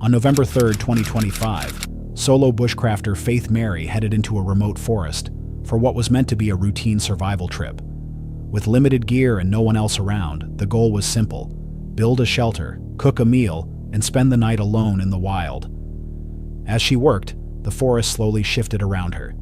On November 3rd, 2025, solo bushcrafter Faith Mary headed into a remote forest for what was meant to be a routine survival trip. With limited gear and no one else around, the goal was simple: build a shelter, cook a meal, and spend the night alone in the wild. As she worked, the forest slowly shifted around her.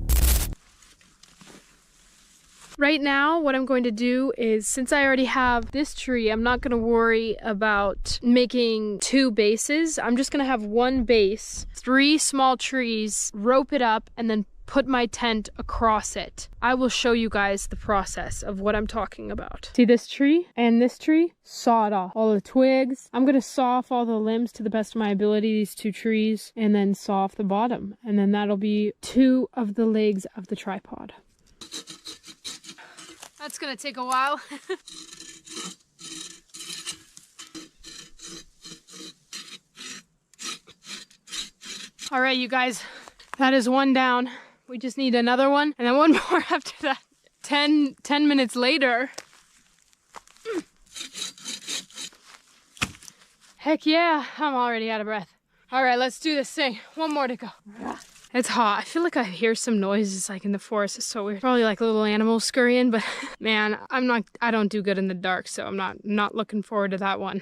Right now, what I'm going to do is, since I already have this tree, I'm not going to worry about making two bases. I'm just going to have one base, 3 small trees, rope it up, and then put my tent across it. I will show you guys the process of what I'm talking about. See this tree and this tree? Saw it off. All the twigs. I'm going to saw off all the limbs to the best of my ability, these 2 trees, and then saw off the bottom. And then that'll be 2 of the legs of the tripod. That's gonna take a while. All right, you guys, that is 1 down. We just need another one, and then 1 more after that. 10 minutes later. Heck yeah, I'm already out of breath. All right, let's do this thing. 1 more to go. It's hot. I feel like I hear some noises like in the forest. It's so weird. Probably like little animals scurrying, but man, I don't do good in the dark, so I'm not looking forward to that one.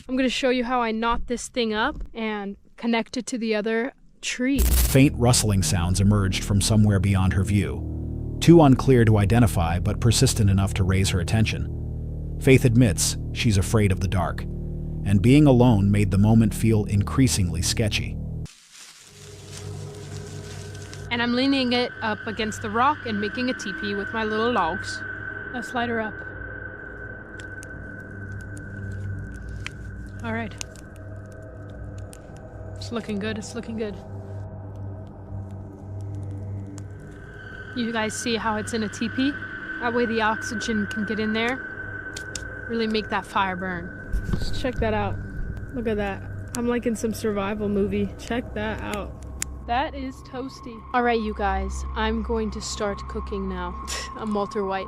I'm gonna show you how I knot this thing up and connect it to the other tree. Faint rustling sounds emerged from somewhere beyond her view. Too unclear to identify, but persistent enough to raise her attention. Faith admits she's afraid of the dark, and being alone made the moment feel increasingly sketchy. And I'm leaning it up against the rock and making a teepee with my little logs. Let's slide her up. All right. It's looking good, it's looking good. You guys see how it's in a teepee? That way the oxygen can get in there, really make that fire burn. Just check that out. Look at that. I'm like in some survival movie. Check that out. That is toasty. All right, you guys, I'm going to start cooking now. I'm Walter White.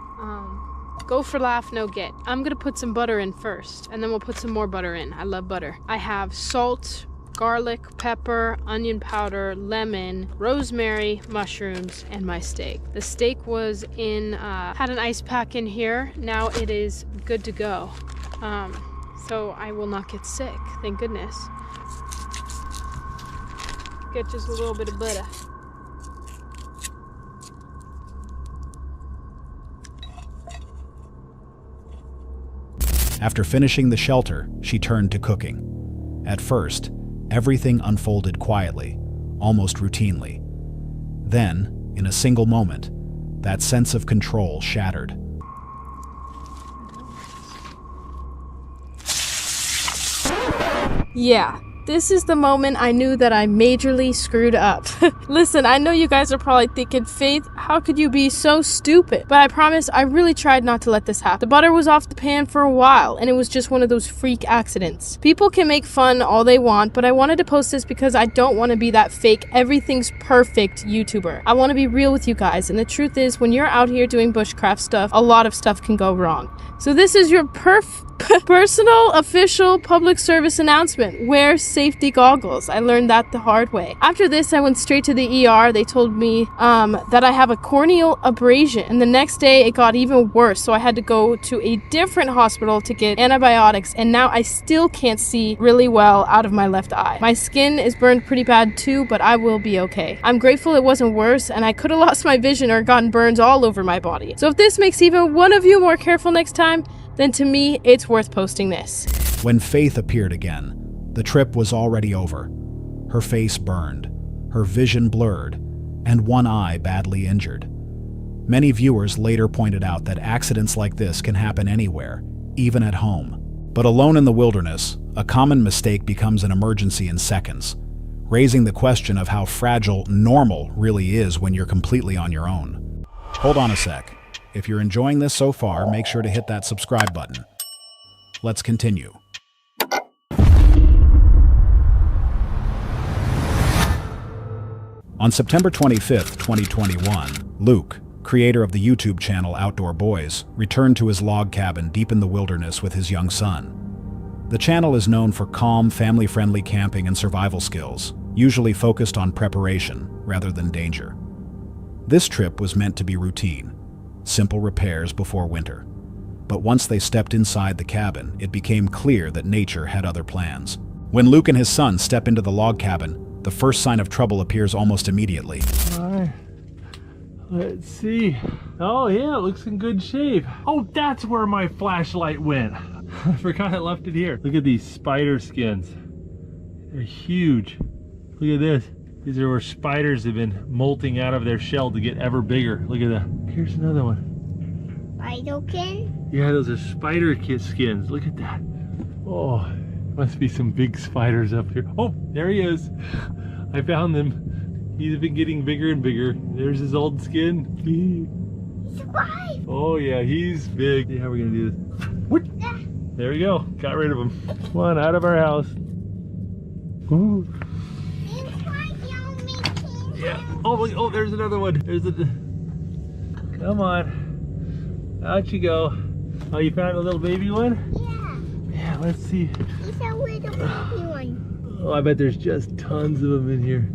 Go for laugh, no get. I'm gonna put some butter in first, and then we'll put some more butter in. I love butter. I have salt, garlic, pepper, onion powder, lemon, rosemary, mushrooms, and my steak. The steak was in, had an ice pack in here. Now it is good to go. So I will not get sick, thank goodness. Get just a little bit of butter. After finishing the shelter, she turned to cooking. At first, everything unfolded quietly, almost routinely. Then, in a single moment, that sense of control shattered. Yeah. This is the moment I knew that I majorly screwed up. Listen, I know you guys are probably thinking, Faith, how could you be so stupid? But I promise I really tried not to let this happen. The butter was off the pan for a while, and it was just one of those freak accidents. People can make fun all they want, but I wanted to post this because I don't want to be that fake, everything's perfect YouTuber. I want to be real with you guys, and the truth is, when you're out here doing bushcraft stuff, a lot of stuff can go wrong. So this is your personal, official, public service announcement. Wear safety goggles. I learned that the hard way. After this, I went straight to the ER. They told me that I have a corneal abrasion, and the next day it got even worse, so I had to go to a different hospital to get antibiotics, and now I still can't see really well out of my left eye. My skin is burned pretty bad too, but I will be okay. I'm grateful it wasn't worse, and I could have lost my vision or gotten burns all over my body. So if this makes even one of you more careful next time, then to me, it's worth posting this. When Faith appeared again, the trip was already over. Her face burned, her vision blurred, and one eye badly injured. Many viewers later pointed out that accidents like this can happen anywhere, even at home. But alone in the wilderness, a common mistake becomes an emergency in seconds, raising the question of how fragile normal really is when you're completely on your own. Hold on a sec. If you're enjoying this so far, make sure to hit that subscribe button. Let's continue. On September 25th, 2021, Luke, creator of the YouTube channel Outdoor Boys, returned to his log cabin deep in the wilderness with his young son. The channel is known for calm, family-friendly camping and survival skills, usually focused on preparation rather than danger. This trip was meant to be routine, simple repairs before winter. But once they stepped inside the cabin, it became clear that nature had other plans. When Luke and his son step into the log cabin, the first sign of trouble appears almost immediately. All right. Let's see. Oh yeah, it looks in good shape. Oh, that's where my flashlight went. I forgot I left it here. Look at these spider skins. They're huge. Look at this. These are where spiders have been molting out of their shell to get ever bigger. Look at that. Here's another one. Spiderkin? Yeah, those are spider skins. Look at that. Oh, must be some big spiders up here. Oh, there he is. I found them. He's been getting bigger and bigger. There's his old skin. Surprise! Oh yeah, he's big. See how we're gonna do this. What? There we go. Got rid of him. Come on, out of our house. Ooh. Yeah. Oh, look, oh, there's another one. There's a. Come on. Out you go. Oh, you found a little baby one? Yeah. Yeah. Let's see. He's a little baby one. Oh, I bet there's just tons of them in here.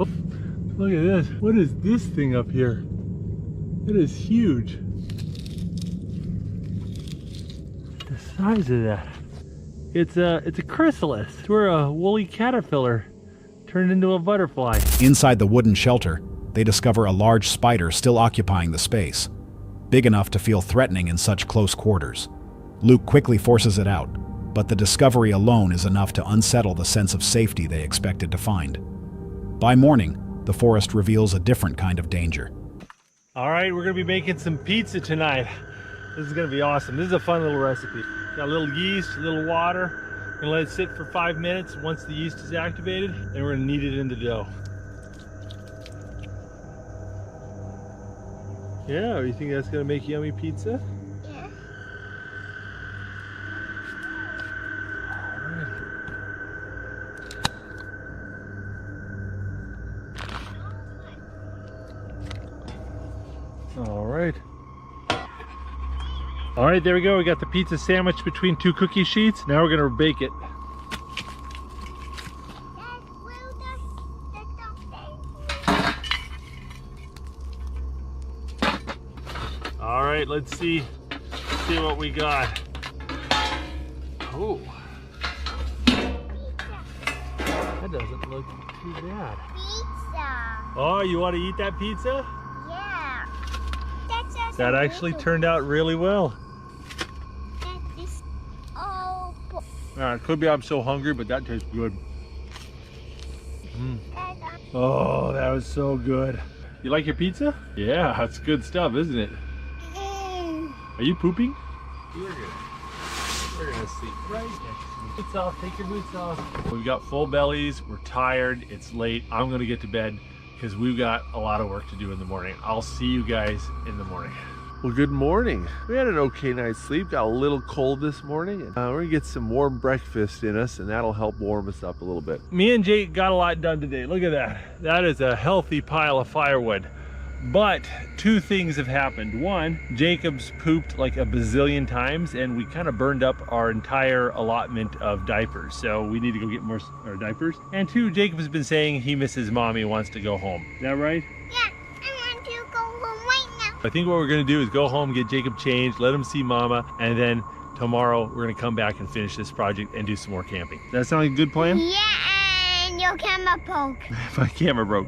Oh, look at this. What is this thing up here? It is huge. The size of that. It's a chrysalis. We're a woolly caterpillar turned into a butterfly. Inside the wooden shelter, they discover a large spider still occupying the space, big enough to feel threatening in such close quarters. Luke quickly forces it out, but the discovery alone is enough to unsettle the sense of safety they expected to find. By morning, the forest reveals a different kind of danger. All right, we're gonna be making some pizza tonight. This is gonna be awesome. This is a fun little recipe. Got a little yeast, a little water. We're gonna let it sit for 5 minutes. Once the yeast is activated, then we're gonna knead it into dough. Yeah, you think that's gonna make yummy pizza? Yeah. All right. All right, there we go. We got the pizza sandwich between two cookie sheets. Now we're gonna bake it. All right, let's see what we got. Oh, that doesn't look too bad. Pizza. Oh, you want to eat that pizza? Yeah. That's just That actually turned out really well. That is all. It could be I'm so hungry, but that tastes good. Oh, that was so good. You like your pizza? Yeah, that's good stuff, isn't it? Are you pooping? You're good. We're gonna sleep right next to me. Boots off, take your boots off. We've got full bellies, we're tired, it's late. I'm gonna get to bed because we've got a lot of work to do in the morning. I'll see you guys in the morning. Well, good morning. We had an okay night's sleep. Got a little cold this morning. And we're gonna get some warm breakfast in us, and that'll help warm us up a little bit. Me and Jake got a lot done today. Look at that. That is a healthy pile of firewood. But two things have happened. One, Jacob's pooped like a bazillion times, and we kind of burned up our entire allotment of diapers. So we need to go get more diapers. And two, Jacob has been saying he misses mommy and wants to go home. Is that right? Yeah, I want to go home right now. I think what we're gonna do is go home, get Jacob changed, let him see mama, and then tomorrow we're gonna come back and finish this project and do some more camping. Does that sound like a good plan? Yeah, and your camera broke. My camera broke.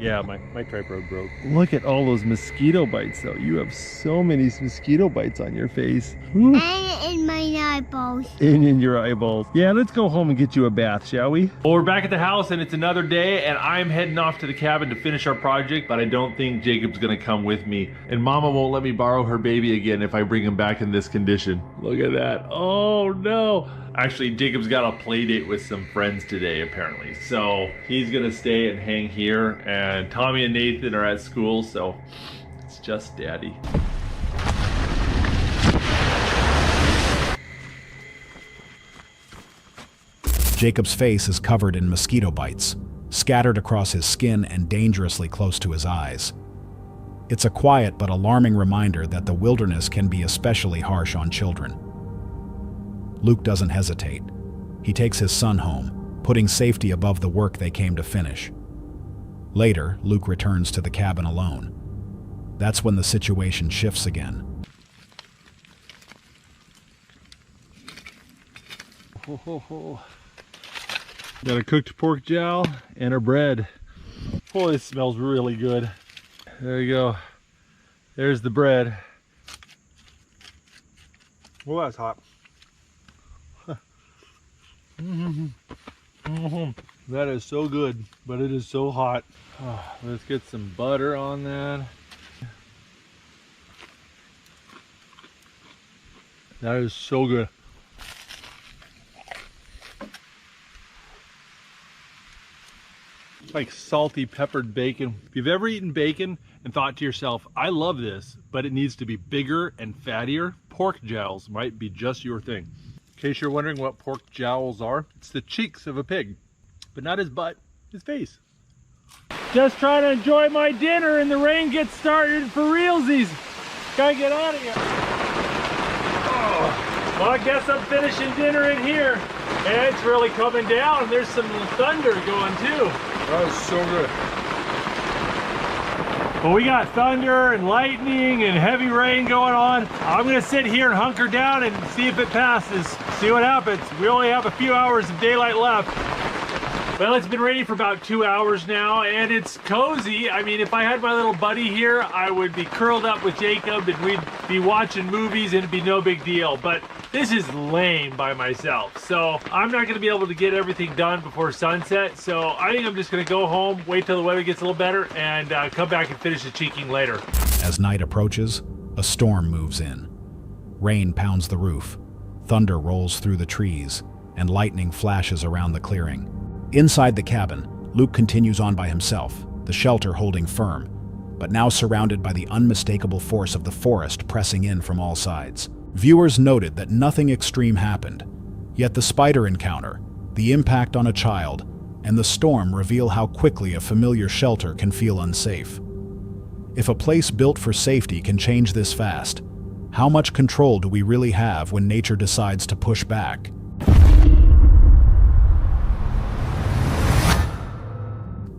Yeah, my tripod broke. Look at all those mosquito bites though. You have so many mosquito bites on your face. Ooh. And in my eyeballs. And in your eyeballs. Yeah, let's go home and get you a bath, shall we? Well, we're back at the house and it's another day and I'm heading off to the cabin to finish our project, but I don't think Jacob's gonna come with me. And mama won't let me borrow her baby again if I bring him back in this condition. Look at that. Oh no. Actually, Jacob's got a play date with some friends today, apparently. So he's gonna stay and hang here, and Tommy and Nathan are at school, so it's just Daddy. Jacob's face is covered in mosquito bites, scattered across his skin and dangerously close to his eyes. It's a quiet but alarming reminder that the wilderness can be especially harsh on children. Luke doesn't hesitate. He takes his son home, putting safety above the work they came to finish. Later, Luke returns to the cabin alone. That's when the situation shifts again. Got a cooked pork jowl and a bread. Boy, this smells really good. There you go. There's the bread. Well, that's hot. That is so good, but it is so hot. Oh, let's get some butter on that. That is so good. It's like salty peppered bacon. If you've ever eaten bacon and thought to yourself, I love this, but it needs to be bigger and fattier, pork jowls might be just your thing. In case you're wondering what pork jowls are, it's the cheeks of a pig, but not his butt, his face. Just trying to enjoy my dinner and the rain gets started for realsies. Gotta get out of here. Oh, well, I guess I'm finishing dinner in here. And it's really coming down. There's some thunder going too. That was so good. Well, we got thunder and lightning and heavy rain going on. I'm gonna sit here and hunker down and see if it passes. See what happens. We only have a few hours of daylight left. Well, it's been raining for about 2 hours now, and it's cozy. I mean, if I had my little buddy here, I would be curled up with Jacob, and we'd be watching movies, and it'd be no big deal. But this is lame by myself, so I'm not gonna be able to get everything done before sunset. So I think I'm just gonna go home, wait till the weather gets a little better, and come back and finish the cheeking later. As night approaches, a storm moves in. Rain pounds the roof, thunder rolls through the trees, and lightning flashes around the clearing. Inside the cabin, Luke continues on by himself, the shelter holding firm, but now surrounded by the unmistakable force of the forest pressing in from all sides. Viewers noted that nothing extreme happened, yet the spider encounter, the impact on a child, and the storm reveal how quickly a familiar shelter can feel unsafe. If a place built for safety can change this fast, how much control do we really have when nature decides to push back?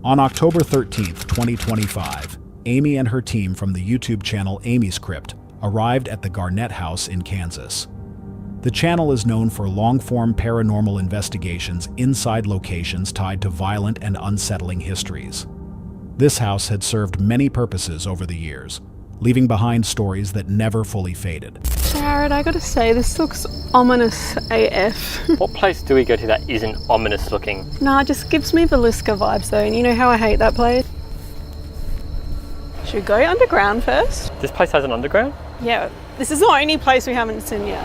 On October 13th, 2025, Amy and her team from the YouTube channel Amy's Crypt arrived at the Garnett House in Kansas. The channel is known for long-form paranormal investigations inside locations tied to violent and unsettling histories. This house had served many purposes over the years, leaving behind stories that never fully faded. Jared, I gotta say, this looks ominous AF. What place do we go to that isn't ominous looking? Nah, it just gives me Velisca vibes though, and you know how I hate that place. Should we go underground first? This place has an underground? Yeah, this is the only place we haven't seen yet.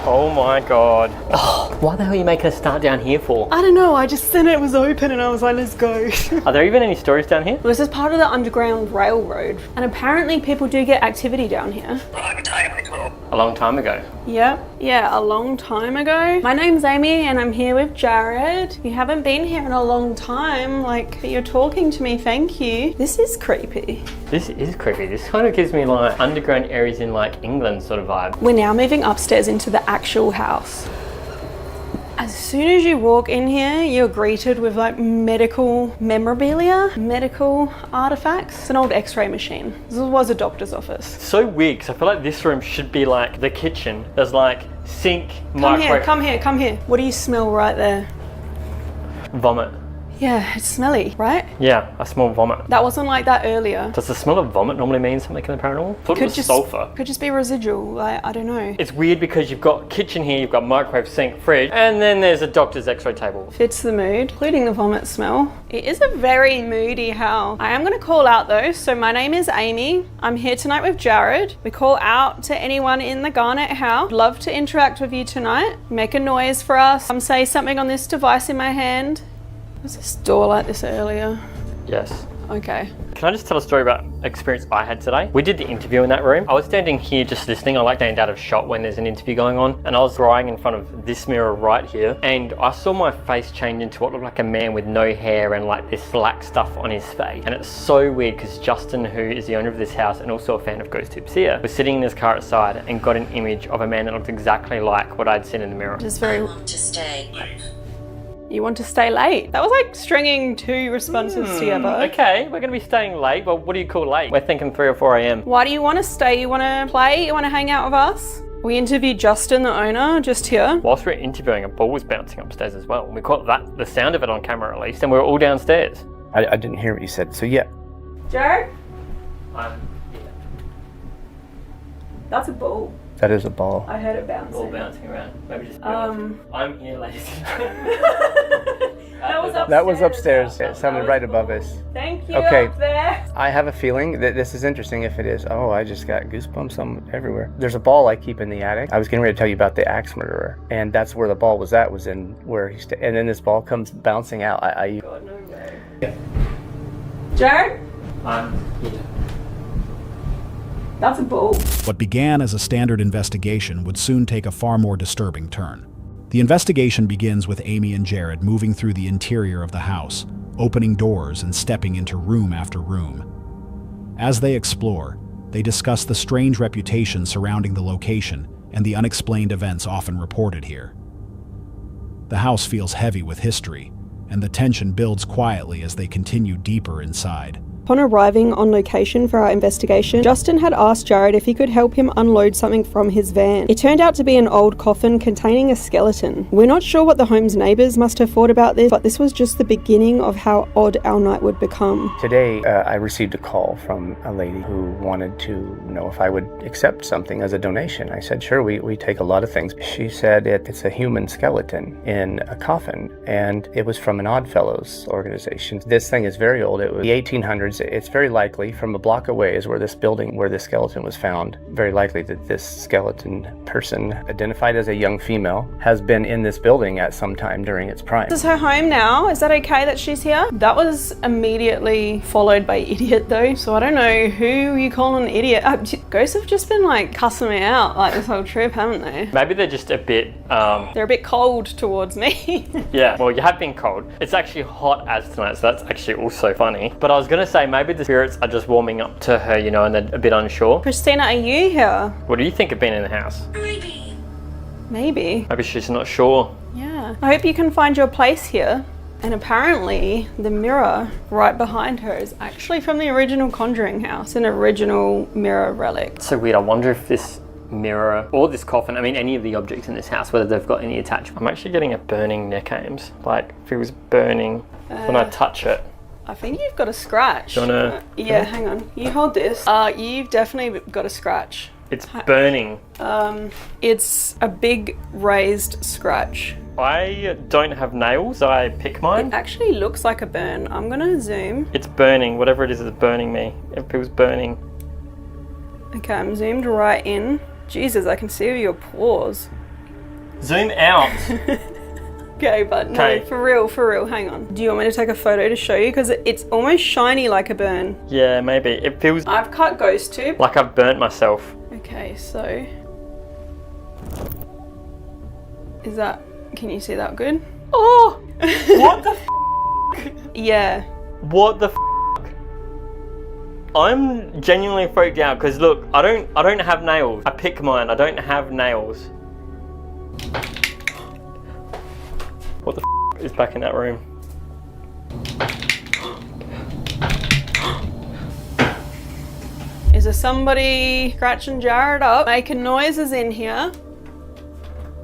Oh my god. Oh, why the hell are you making us start down here for? I don't know, I just said it was open and I was like, let's go. Are there even any stories down here? Well, this is part of the Underground Railroad, and apparently people do get activity down here. A long time ago. Yeah, a long time ago. My name's Amy and I'm here with Jared. You haven't been here in a long time, but you're talking to me, thank you. This is creepy. This is creepy. This kind of gives me like underground areas in like England sort of vibe. We're now moving upstairs into the actual house. As soon as you walk in here, you're greeted with like medical memorabilia, medical artifacts. It's an old x-ray machine. This was a doctor's office. So weird, because I feel like this room should be like the kitchen. There's like sink, microwave. Come here. What do you smell right there? Vomit. Yeah, it's smelly, right? Yeah, I smell vomit. That wasn't like that earlier. Does the smell of vomit normally mean something in the paranormal? I thought it was sulfur. Could just be residual, I don't know. It's weird because you've got kitchen here, you've got microwave, sink, fridge, and then there's a doctor's x-ray table. Fits the mood, including the vomit smell. It is a very moody house. I am gonna call out though, so my name is Amy. I'm here tonight with Jared. We call out to anyone in the Garnett house. Love to interact with you tonight. Make a noise for us. Come say something on this device in my hand. Was this door like this earlier? Yes. Okay. Can I just tell a story about an experience I had today? We did the interview in that room. I was standing here just listening. I like to stand out of shot when there's an interview going on. And I was drying in front of this mirror right here. And I saw my face change into what looked like a man with no hair and like this black stuff on his face. And it's so weird because Justin, who is the owner of this house and also a fan of Ghost Tips here, was sitting in his car outside and got an image of a man that looked exactly like what I'd seen in the mirror. Just very... I want to stay late. You want to stay late? That was like stringing 2 responses together. Okay, we're gonna be staying late. Well, what do you call late? We're thinking 3 or 4 a.m. Why do you want to stay? You want to play? You want to hang out with us? We interviewed Justin, the owner, just here. Whilst we were interviewing, a ball was bouncing upstairs as well. We caught that, the sound of it on camera at least, and we were all downstairs. I didn't hear what you said, so yeah. Jared? Yeah. That's a ball. That is a ball. I heard it bouncing. All bouncing around. Maybe just I'm here, ladies. That was upstairs. It sounded right above us. Thank you. Okay. Up there. I have a feeling that this is interesting if it is. Oh, I just got goosebumps everywhere. There's a ball I keep in the attic. I was getting ready to tell you about the axe murderer, and that's where the ball was at, was in where he stayed. And then this ball comes bouncing out. God, no way. Yeah. Jared? I'm here. That's a ball. What began as a standard investigation would soon take a far more disturbing turn. The investigation begins with Amy and Jared moving through the interior of the house, opening doors and stepping into room after room. As they explore, they discuss the strange reputation surrounding the location and the unexplained events often reported here. The house feels heavy with history, and the tension builds quietly as they continue deeper inside. Upon arriving on location for our investigation, Justin had asked Jared if he could help him unload something from his van. It turned out to be an old coffin containing a skeleton. We're not sure what the home's neighbours must have thought about this, but this was just the beginning of how odd our night would become. Today, I received a call from a lady who wanted to know if I would accept something as a donation. I said, sure, we take a lot of things. She said it's a human skeleton in a coffin, and it was from an Oddfellows organization. This thing is very old. It was the 1800s. It's very likely from a block away is where this building, where this skeleton was found. Very likely that this skeleton person, identified as a young female, has been in this building at some time during its prime. This is her home now. Is that okay that she's here? That was immediately followed by idiot though. So I don't know who you call an idiot. Ghosts have just been like cussing me out like this whole trip, haven't they? Maybe they're just a bit... They're a bit cold towards me. Yeah, well, you have been cold. It's actually hot as tonight, so that's actually also funny. But I was gonna say, maybe the spirits are just warming up to her, you know, and they're a bit unsure. Christina, are you here? What do you think of being in the house? Maybe. Maybe she's not sure. Yeah. I hope you can find your place here. And apparently the mirror right behind her is actually from the original Conjuring house, an original mirror relic. So weird. I wonder if this mirror or this coffin, I mean any of the objects in this house, whether they've got any attachment. I'm actually getting a burning neck, Ames. Like feels burning when I touch it. I think you've got a scratch. Do you wanna... Yeah, hang on. You hold this. You've definitely got a scratch. It's burning. It's a big raised scratch. I don't have nails, so I pick mine. It actually looks like a burn. I'm gonna zoom. It's burning. Whatever it is burning me. It feels burning. Okay, I'm zoomed right in. Jesus, I can see your pores. Zoom out. Okay, but no, for real, hang on. Do you want me to take a photo to show you? Because it's almost shiny like a burn. Yeah, maybe. It feels... I've cut ghost tube. like I've burnt myself. Okay, so... Is that... Can you see that good? Oh! What the f***? Yeah. What the f***? I'm genuinely freaked out because look, I don't have nails. I pick mine. I don't have nails. What the f*** is back in that room? Is there somebody scratching Jared up, making noises in here?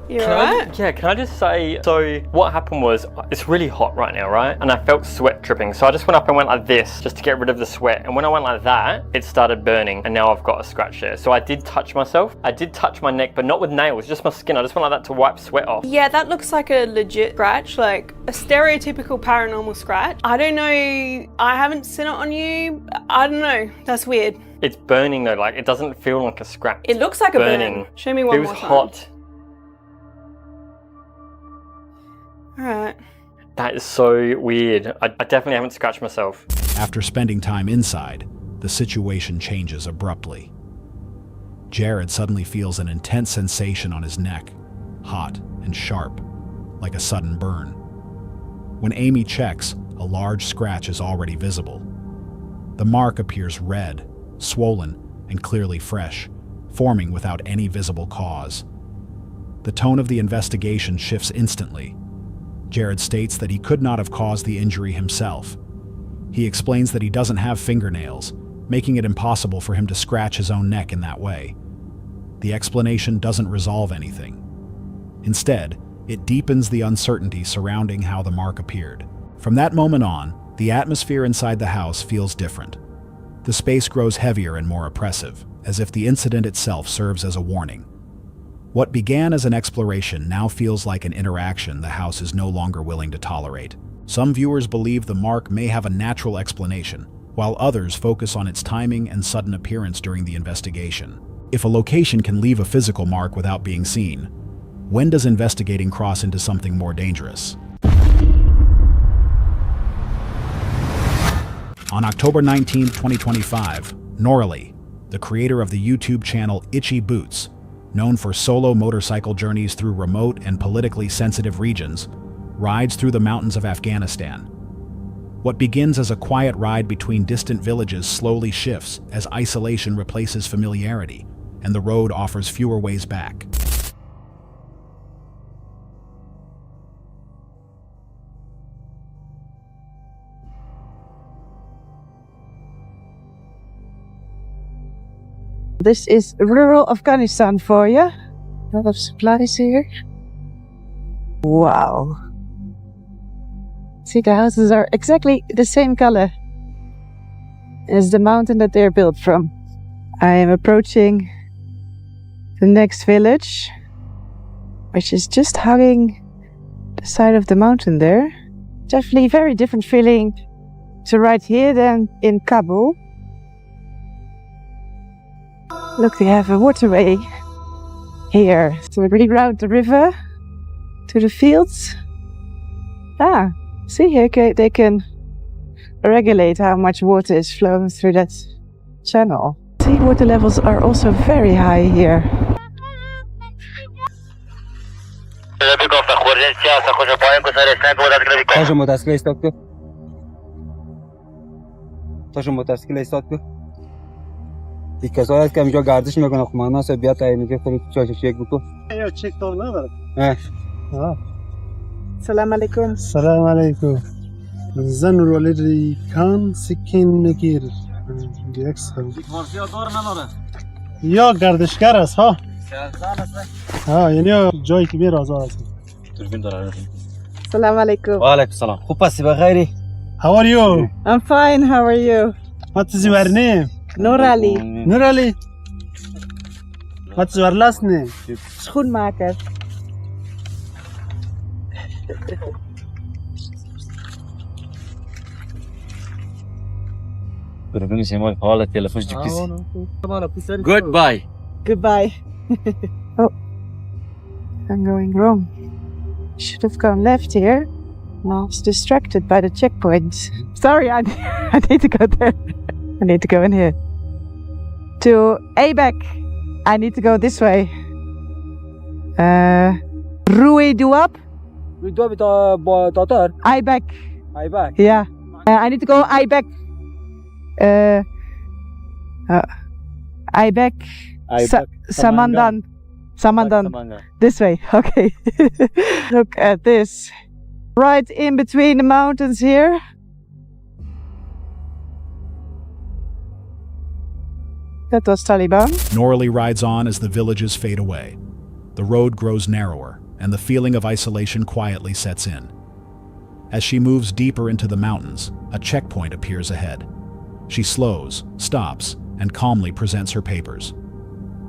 You alright? Can I just say, so what happened was, it's really hot right now, right? And I felt sweat dripping. So I just went up and went like this, just to get rid of the sweat. And when I went like that, it started burning. And now I've got a scratch there. So I did touch myself. I did touch my neck, but not with nails, just my skin. I just went like that to wipe sweat off. Yeah, that looks like a legit scratch, like a stereotypical paranormal scratch. I don't know, I haven't seen it on you. I don't know, that's weird. It's burning though, like it doesn't feel like a scratch. It looks like burning. A burn. Show me one more time. It was hot. Alright. That is so weird. I definitely haven't scratched myself. After spending time inside, the situation changes abruptly. Jared suddenly feels an intense sensation on his neck, hot and sharp, like a sudden burn. When Amy checks, a large scratch is already visible. The mark appears red, swollen, and clearly fresh, forming without any visible cause. The tone of the investigation shifts instantly. Jared states that he could not have caused the injury himself. He explains that he doesn't have fingernails, making it impossible for him to scratch his own neck in that way. The explanation doesn't resolve anything. Instead, it deepens the uncertainty surrounding how the mark appeared. From that moment on, the atmosphere inside the house feels different. The space grows heavier and more oppressive, as if the incident itself serves as a warning. What began as an exploration now feels like an interaction the house is no longer willing to tolerate. Some viewers believe the mark may have a natural explanation, while others focus on its timing and sudden appearance during the investigation. If a location can leave a physical mark without being seen, when does investigating cross into something more dangerous? On October 19, 2025, Norley, the creator of the YouTube channel Itchy Boots, known for solo motorcycle journeys through remote and politically sensitive regions, rides through the mountains of Afghanistan. What begins as a quiet ride between distant villages slowly shifts as isolation replaces familiarity, and the road offers fewer ways back. This is rural Afghanistan for you. A lot of supplies here. Wow. See, the houses are exactly the same color as the mountain that they're built from. I am approaching the next village, which is just hugging the side of the mountain there. Definitely a very different feeling to right here than in Kabul. Look, they have a waterway here. So we really route the river to the fields. See here, they can regulate how much water is flowing through that channel. See, water levels are also very high here. Salam alaikum. Salam alaikum. Zan rolleri kan sikin megir. یا گردشگر است ها یعنی جایی که میره آزاد است. Salam alaikum. و علیکم سلام. خوب هستی بخیری؟ How are you? I'm fine, how are you? What is your name? Norali. Norali. What's your last name? Schoenmaker. Goodbye. Goodbye. Oh, I'm going wrong. Should have gone left here. I was distracted by the checkpoint. Sorry, I need to go there. I need to go in here. To Abeck. I need to go this way. Rui Duap. Abeck. Yeah. I need to go Abeck. Abeck. Samandan. This way. Okay. Look at this. Right in between the mountains here. That was Taliban. Norley rides on as the villages fade away. The road grows narrower, and the feeling of isolation quietly sets in. As she moves deeper into the mountains, a checkpoint appears ahead. She slows, stops, and calmly presents her papers.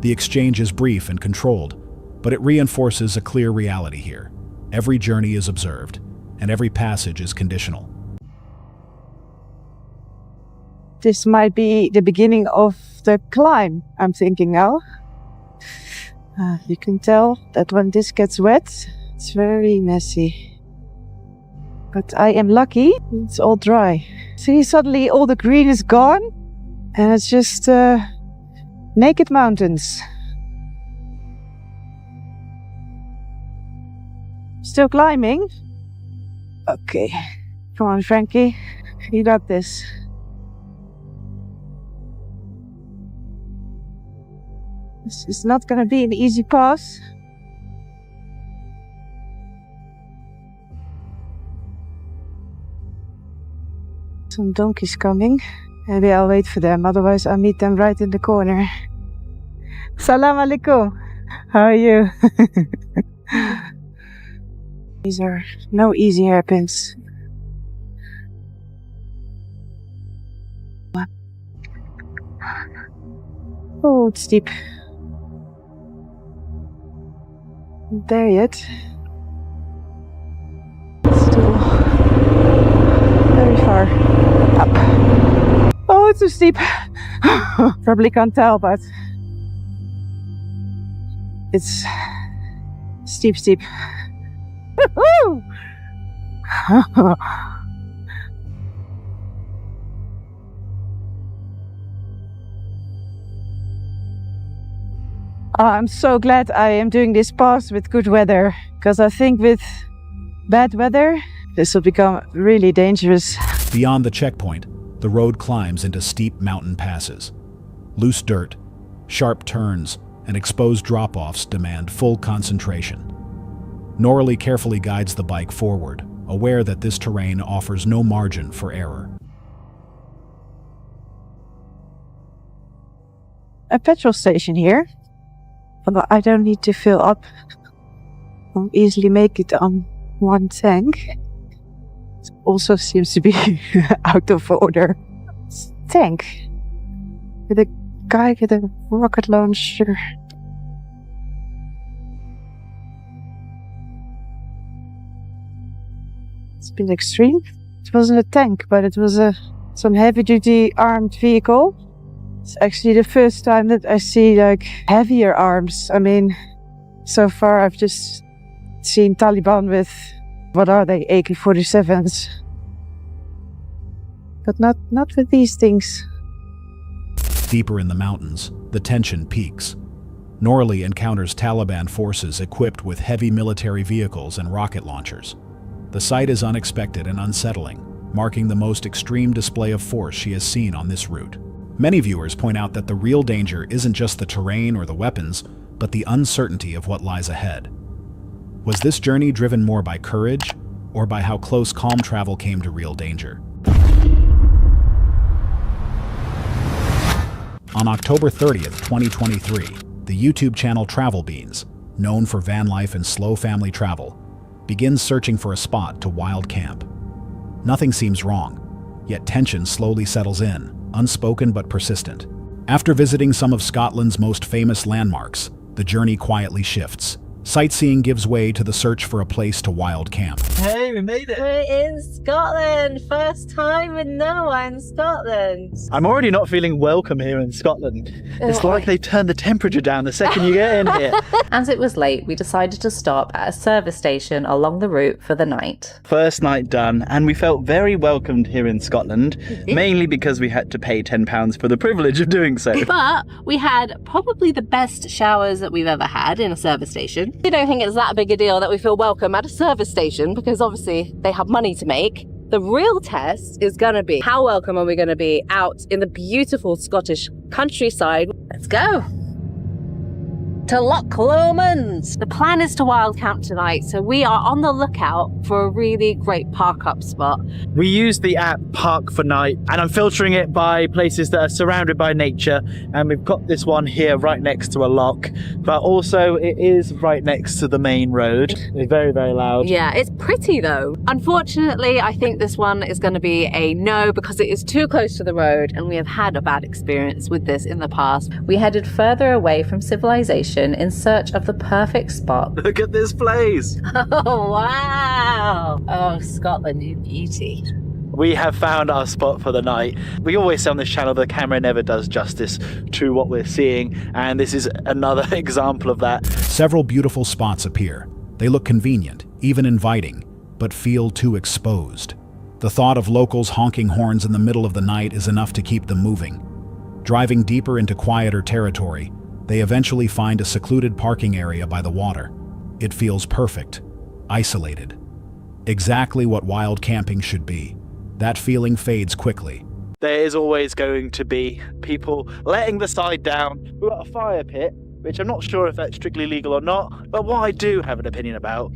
The exchange is brief and controlled, but it reinforces a clear reality here. Every journey is observed, and every passage is conditional. This might be the beginning of the climb, I'm thinking now. You can tell that when this gets wet, it's very messy. But I am lucky, it's all dry. See, suddenly all the green is gone, and it's just naked mountains. Still climbing? Okay. Come on, Frankie. You got this. This is not gonna be an easy pass. Some donkeys coming. Maybe I'll wait for them, otherwise I'll meet them right in the corner. Salam alaikum. How are you? These are no easy hairpins. Oh, it's steep. Not there yet. Still very far up. Oh, it's so steep. Probably can't tell, but it's steep. I'm so glad I am doing this pass with good weather, because I think with bad weather this will become really dangerous. Beyond the checkpoint, the road climbs into steep mountain passes. Loose dirt, sharp turns, and exposed drop-offs demand full concentration. Norley carefully guides the bike forward, aware that this terrain offers no margin for error. A petrol station here, but I don't need to fill up. I'll easily make it on one tank. It also seems to be out of order. It's a tank with a guy with a rocket launcher. It's a bit extreme. It wasn't a tank, but it was some heavy-duty armed vehicle. It's actually the first time that I see like heavier arms. I mean, so far I've just seen Taliban with, what are they, AK-47s. But not with these things. Deeper in the mountains, the tension peaks. Norley encounters Taliban forces equipped with heavy military vehicles and rocket launchers. The sight is unexpected and unsettling, marking the most extreme display of force she has seen on this route. Many viewers point out that the real danger isn't just the terrain or the weapons, but the uncertainty of what lies ahead. Was this journey driven more by courage, or by how close calm travel came to real danger? On October 30th, 2023, the YouTube channel Travel Beans, known for van life and slow family travel, begins searching for a spot to wild camp. Nothing seems wrong, yet tension slowly settles in, unspoken but persistent. After visiting some of Scotland's most famous landmarks, the journey quietly shifts. Sightseeing gives way to the search for a place to wild camp. Hey, we made it! We're in Scotland! First time with Noah in Scotland! I'm already not feeling welcome here in Scotland. It's like they turn the temperature down the second you get in here. As it was late, we decided to stop at a service station along the route for the night. First night done, and we felt very welcomed here in Scotland, mainly because we had to pay £10 for the privilege of doing so. But we had probably the best showers that we've ever had in a service station. I don't think it's that big a deal that we feel welcome at a service station because obviously they have money to make. The real test is going to be how welcome are we going to be out in the beautiful Scottish countryside. Let's go to Loch Lomond. The plan is to wild camp tonight, so we are on the lookout for a really great park up spot. We use the app Park for Night, and I'm filtering it by places that are surrounded by nature, and we've got this one here right next to a loch, but also it is right next to the main road. It's very, very loud. Yeah, it's pretty though. Unfortunately, I think this one is going to be a no because it is too close to the road, and we have had a bad experience with this in the past. We headed further away from civilization in search of the perfect spot. Look at this place! Oh, wow! Oh, Scotland, you beauty. We have found our spot for the night. We always say on this channel the camera never does justice to what we're seeing, and this is another example of that. Several beautiful spots appear. They look convenient, even inviting, but feel too exposed. The thought of locals honking horns in the middle of the night is enough to keep them moving. Driving deeper into quieter territory, they eventually find a secluded parking area by the water. It feels perfect, isolated. Exactly what wild camping should be. That feeling fades quickly. There is always going to be people letting the side down. We've got a fire pit, which I'm not sure if that's strictly legal or not, but what I do have an opinion about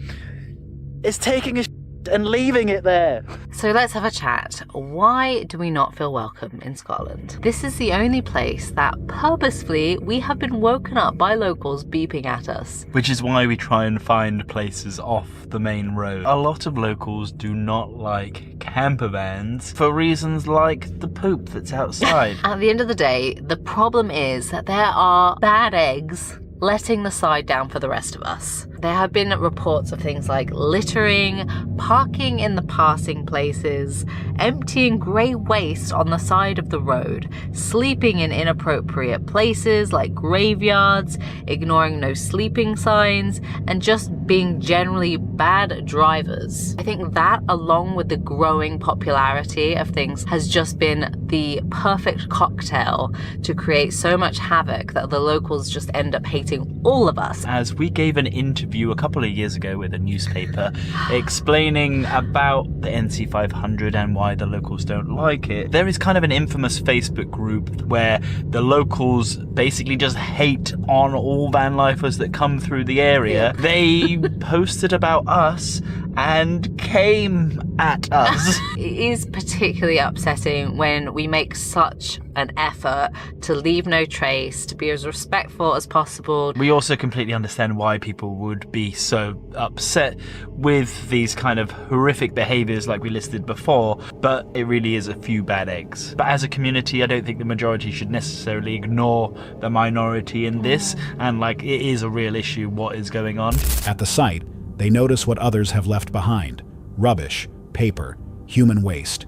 is taking a and leaving it there. So let's have a chat. Why do we not feel welcome in Scotland? This is the only place that purposefully we have been woken up by locals beeping at us. Which is why we try and find places off the main road. A lot of locals do not like camper vans for reasons like the poop that's outside. At the end of the day, the problem is that there are bad eggs letting the side down for the rest of us. There have been reports of things like littering, parking in the passing places, emptying grey waste on the side of the road, sleeping in inappropriate places like graveyards, ignoring no sleeping signs, and just being generally bad drivers. I think that, along with the growing popularity of things, has just been the perfect cocktail to create so much havoc that the locals just end up hating all of us. As we gave an interview a couple of years ago with a newspaper explaining about the NC500 and why the locals don't like it, there is kind of an infamous Facebook group where the locals basically just hate on all van lifers that come through the area. They posted about us and came at us. It is particularly upsetting when we make such an effort to leave no trace, to be as respectful as possible. We also completely understand why people would be so upset with these kind of horrific behaviors like we listed before, but it really is a few bad eggs. But as a community, I don't think the majority should necessarily ignore the minority in this, and like, it is a real issue what is going on. At the site, they notice what others have left behind: rubbish, paper, human waste.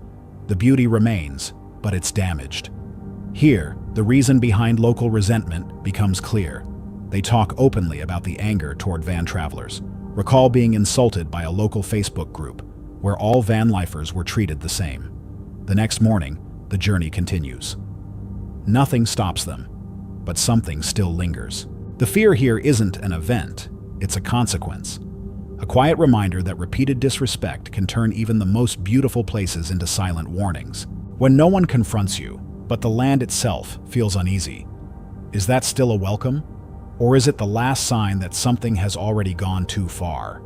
The beauty remains, but it's damaged. Here, the reason behind local resentment becomes clear. They talk openly about the anger toward van travelers. Recall being insulted by a local Facebook group, where all van lifers were treated the same. The next morning, the journey continues. Nothing stops them, but something still lingers. The fear here isn't an event, it's a consequence. A quiet reminder that repeated disrespect can turn even the most beautiful places into silent warnings. When no one confronts you, but the land itself feels uneasy, is that still a welcome? Or is it the last sign that something has already gone too far?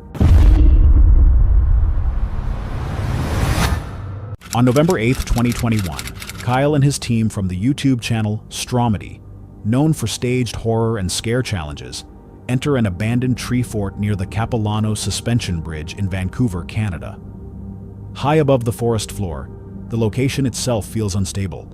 On November 8th, 2021, Kyle and his team from the YouTube channel Stromedy, known for staged horror and scare challenges, enter an abandoned tree fort near the Capilano Suspension Bridge in Vancouver, Canada. High above the forest floor, the location itself feels unstable,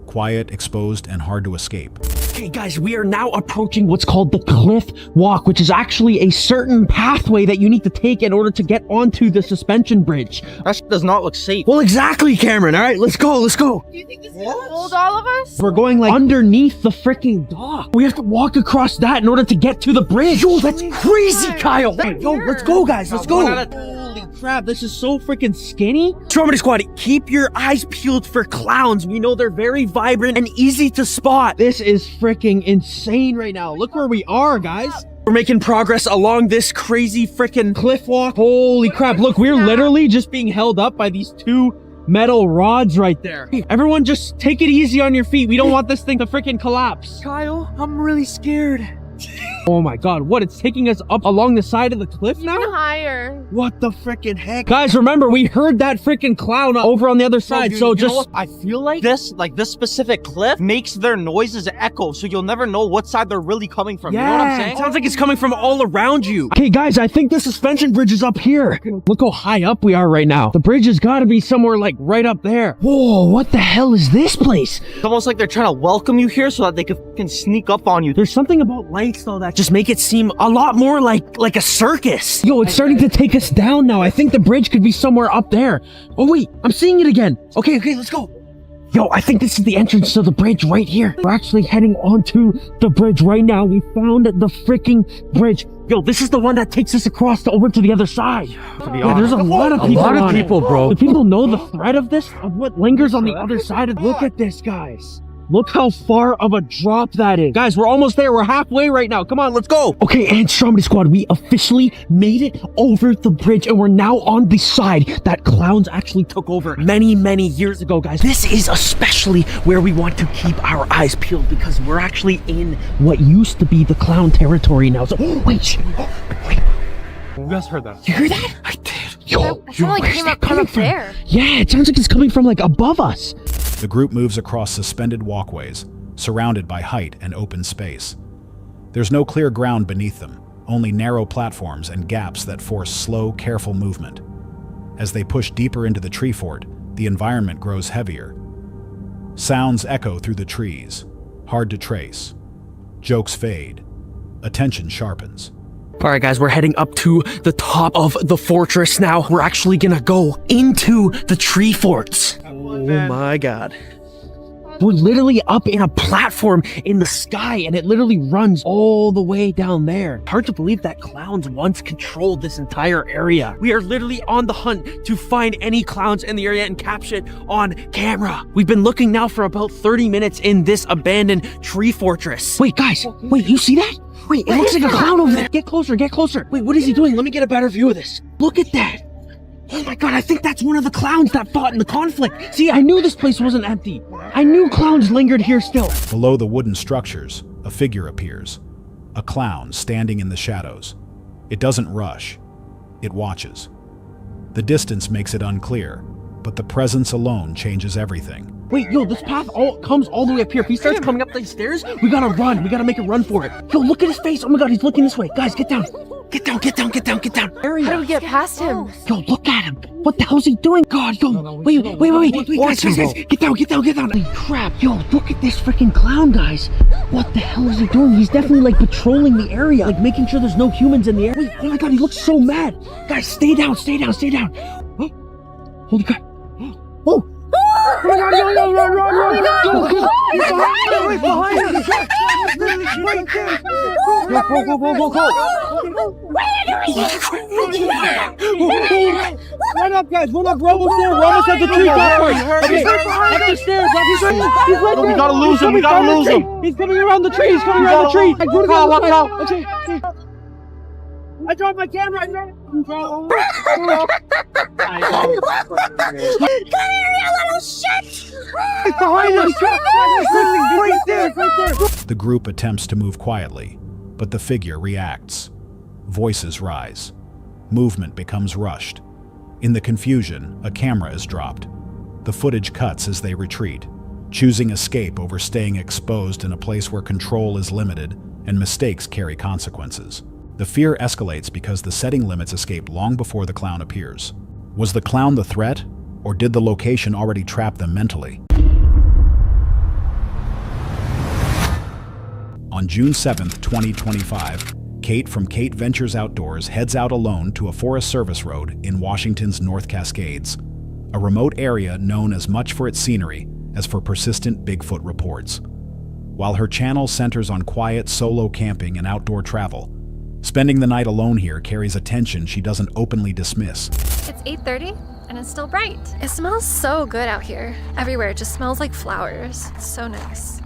quiet, exposed, and hard to escape. Okay guys, we are now approaching what's called the Cliff Walk, which is actually a certain pathway that you need to take in order to get onto the suspension bridge. That does not look safe. Well, exactly, Cameron. All right, let's go, let's go. Do you think this is gonna hold all of us? We're going like underneath the freaking dock. We have to walk across that in order to get to the bridge. Yo, that's crazy, Kyle. Yo, let's go, guys, let's go. Holy crap, this is so freaking skinny. Stromedy Squad, keep your eyes peeled for clowns. We know they're very vibrant and easy to spot. This is freaking insane right now. Look where we are, guys. We're making progress along this crazy freaking cliff walk. Holy crap, look, we're literally just being held up by these two metal rods right there. Everyone just take it easy on your feet. We don't want this thing to freaking collapse. Kyle, I'm really scared. Oh my god, what? It's taking us up along the side of the cliff now? Even higher. What the freaking heck? Guys, remember, we heard that freaking clown over on the other side, so just... I feel like this specific cliff makes their noises echo, so you'll never know what side they're really coming from. Yeah, you know what I'm saying? It sounds like it's coming from all around you. Okay, guys, I think the suspension bridge is up here. Look how high up we are right now. The bridge has got to be somewhere like right up there. Whoa, what the hell is this place? It's almost like they're trying to welcome you here so that they can sneak up on you. There's something about lights, though, that just make it seem a lot more like a circus. Yo, it's starting to take us down now. I think the bridge could be somewhere up there. Oh wait, I'm seeing it again. Okay, let's go. Yo, I think this is the entrance to the bridge right here. We're actually heading onto the bridge right now. We found the freaking bridge. Yo, this is the one that takes us across over to the other side. Yeah, there's a lot of people. bro. Do people know the threat of this? Of what lingers on the other side of... Look at this, guys. Look how far of a drop that is. Guys, we're almost there. We're halfway right now. Come on, let's go. Okay, and Stromedy Squad, we officially made it over the bridge, and we're now on the side that clowns actually took over many, many years ago, guys. This is especially where we want to keep our eyes peeled, because we're actually in what used to be the clown territory now. So, wait. You guys heard that? You hear that? I did. Yo, it sounded like it came up from up there. Yeah, it sounds like it's coming from like above us. The group moves across suspended walkways, surrounded by height and open space. There's no clear ground beneath them, only narrow platforms and gaps that force slow, careful movement. As they push deeper into the tree fort, the environment grows heavier. Sounds echo through the trees, hard to trace. Jokes fade. Attention sharpens. All right, guys, we're heading up to the top of the fortress now. We're actually gonna go into the tree forts. Oh my God. We're literally up in a platform in the sky, and it literally runs all the way down there. Hard to believe that clowns once controlled this entire area. We are literally on the hunt to find any clowns in the area and capture it on camera. We've been looking now for about 30 minutes in this abandoned tree fortress. Wait, guys, wait, you see that? Wait, it looks like a clown over there. Get closer, get closer. Wait, what is he doing? Let me get a better view of this. Look at that. Oh my God, I think that's one of the clowns that fought in the conflict. See, I knew this place wasn't empty. I knew clowns lingered here still. Below the wooden structures, a figure appears. A clown standing in the shadows. It doesn't rush. It watches. The distance makes it unclear, but the presence alone changes everything. Wait, yo, this path comes all the way up here. If he starts coming up these stairs, we gotta run. We gotta make a run for it. Yo, look at his face. Oh my God, he's looking this way. Guys, get down. Get down, get down, get down, get down. How do we get past him? Yo, look at him. What the hell's he doing? God, yo, wait, guys, get down, get down, get down. Holy crap, yo, look at this freaking clown, guys. What the hell is he doing? He's definitely like patrolling the area, like making sure there's no humans in the area. Wait, oh my God, he looks so mad. Guys, stay down, stay down, stay down. Oh, holy crap. Oh. Oh my God, yo, run. He's behind us. Right there. Run up, guys. Run up. We're almost there. We're almost at the tree top. Okay, up the stairs. He's right there. We gotta lose him. We gotta lose him. He's coming around the tree. He's coming around the tree. Walk out. Okay. I dropped my camera. Come here, you little shit! He's behind us. Right there. The group attempts to move quietly, but the figure reacts. Voices rise. Movement becomes rushed. In the confusion, a camera is dropped. The footage cuts as they retreat, choosing escape over staying exposed in a place where control is limited and mistakes carry consequences. The fear escalates because the setting limits escape long before the clown appears. Was the clown the threat, or did the location already trap them mentally? On June 7th, 2025, Kate from Kate Ventures Outdoors heads out alone to a Forest Service road in Washington's North Cascades, a remote area known as much for its scenery as for persistent Bigfoot reports. While her channel centers on quiet solo camping and outdoor travel, spending the night alone here carries a tension she doesn't openly dismiss. It's 8:30 and it's still bright. It smells so good out here. Everywhere, it just smells like flowers. It's so nice.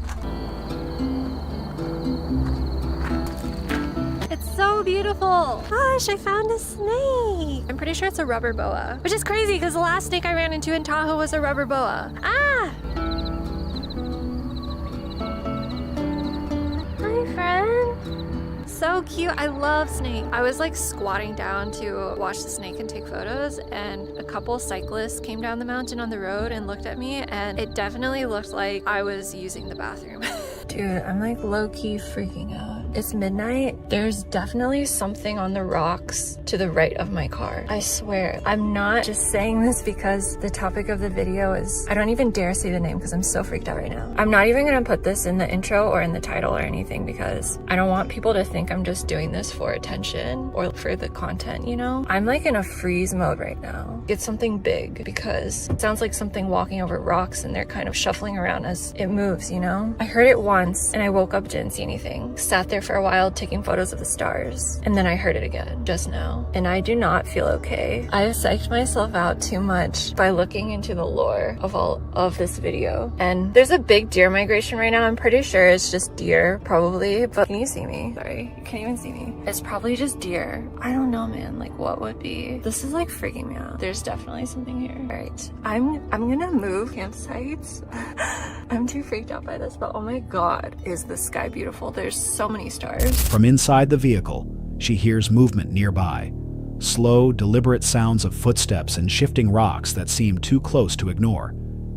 It's so beautiful. Gosh, I found a snake. I'm pretty sure it's a rubber boa, which is crazy because the last snake I ran into in Tahoe was a rubber boa. Ah! Hi, friend. So cute. I love snake. I was like squatting down to watch the snake and take photos, and a couple cyclists came down the mountain on the road and looked at me, and it definitely looked like I was using the bathroom. Dude, I'm like low-key freaking out. It's midnight. There's definitely something on the rocks to the right of my car. I swear. I'm not just saying this because the topic of the video is, I don't even dare say the name because I'm so freaked out right now. I'm not even gonna put this in the intro or in the title or anything because I don't want people to think I'm just doing this for attention or for the content, you know? I'm like in a freeze mode right now. It's something big because it sounds like something walking over rocks and they're kind of shuffling around as it moves, you know? I heard it once and I woke up, didn't see anything. Sat there for a while taking photos of the stars, and then I heard it again just now, and I do not feel okay. I have psyched myself out too much by looking into the lore of all of this video, and there's a big deer migration right now. I'm pretty sure it's just deer, probably, but can you see me? Sorry, you can't even see me. It's probably just deer. I don't know, man, like what would be? This is like freaking me out. There's definitely something here. All right, I'm gonna move campsites. I'm too freaked out by this, but oh my god, is the sky beautiful. There's so many stars. From inside the vehicle, she hears movement nearby. Slow, deliberate sounds of footsteps and shifting rocks that seem too close to ignore,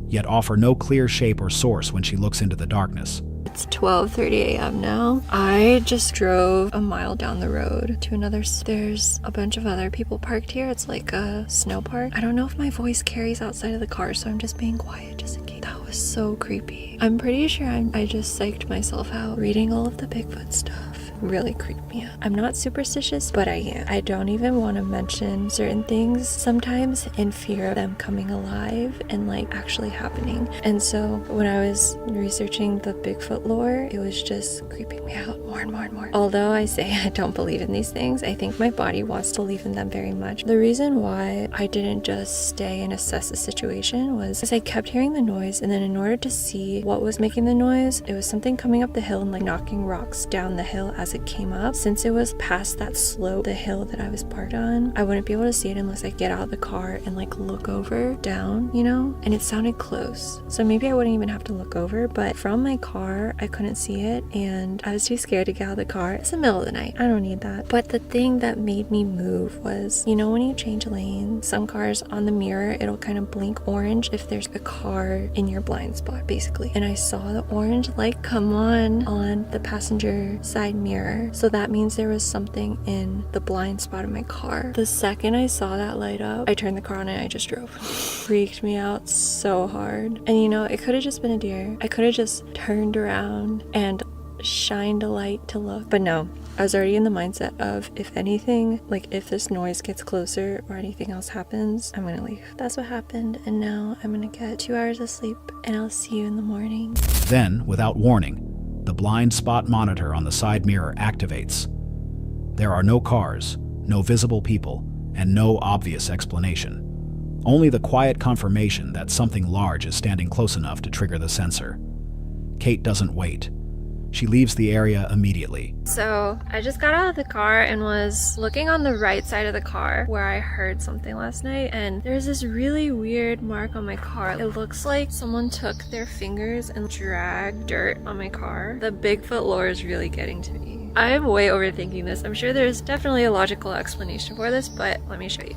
yet offer no clear shape or source when she looks into the darkness. It's 12:30 a.m. now. I just drove a mile down the road to another. There's a bunch of other people parked here. It's like a snow park. I don't know if my voice carries outside of the car, so I'm just being quiet just in case. That was so creepy. I'm pretty sure I just psyched myself out reading all of the Bigfoot stuff. Really creeped me out. I'm not superstitious, but I am. I don't even want to mention certain things sometimes in fear of them coming alive and like actually happening. And so when I was researching the Bigfoot lore, it was just creeping me out more and more and more. Although I say I don't believe in these things, I think my body wants to believe in them very much. The reason why I didn't just stay and assess the situation was because I kept hearing the noise, and then in order to see what was making the noise, it was something coming up the hill and like knocking rocks down the hill as it came up. Since it was past that slope, the hill that I was parked on, I wouldn't be able to see it unless I get out of the car and like look over down, you know, and it sounded close. So maybe I wouldn't even have to look over, but from my car, I couldn't see it, and I was too scared to get out of the car. It's the middle of the night. I don't need that. But the thing that made me move was, you know, when you change lanes, some cars on the mirror, it'll kind of blink orange if there's a car in your blind spot, basically. And I saw the orange light come on the passenger side mirror. So that means there was something in the blind spot of my car. The second I saw that light up, I turned the car on and I just drove. Freaked me out so hard. And you know, it could have just been a deer. I could have just turned around and shined a light to look. But no, I was already in the mindset of, if anything, like if this noise gets closer or anything else happens, I'm gonna leave. That's what happened, and now I'm gonna get 2 hours of sleep, and I'll see you in the morning. Then, without warning, the blind spot monitor on the side mirror activates. There are no cars, no visible people, and no obvious explanation. Only the quiet confirmation that something large is standing close enough to trigger the sensor. Kate doesn't wait. She leaves the area immediately. So I just got out of the car and was looking on the right side of the car where I heard something last night, and there's this really weird mark on my car. It looks like someone took their fingers and dragged dirt on my car. The Bigfoot lore is really getting to me. I'm way overthinking this. I'm sure there's definitely a logical explanation for this, but let me show you.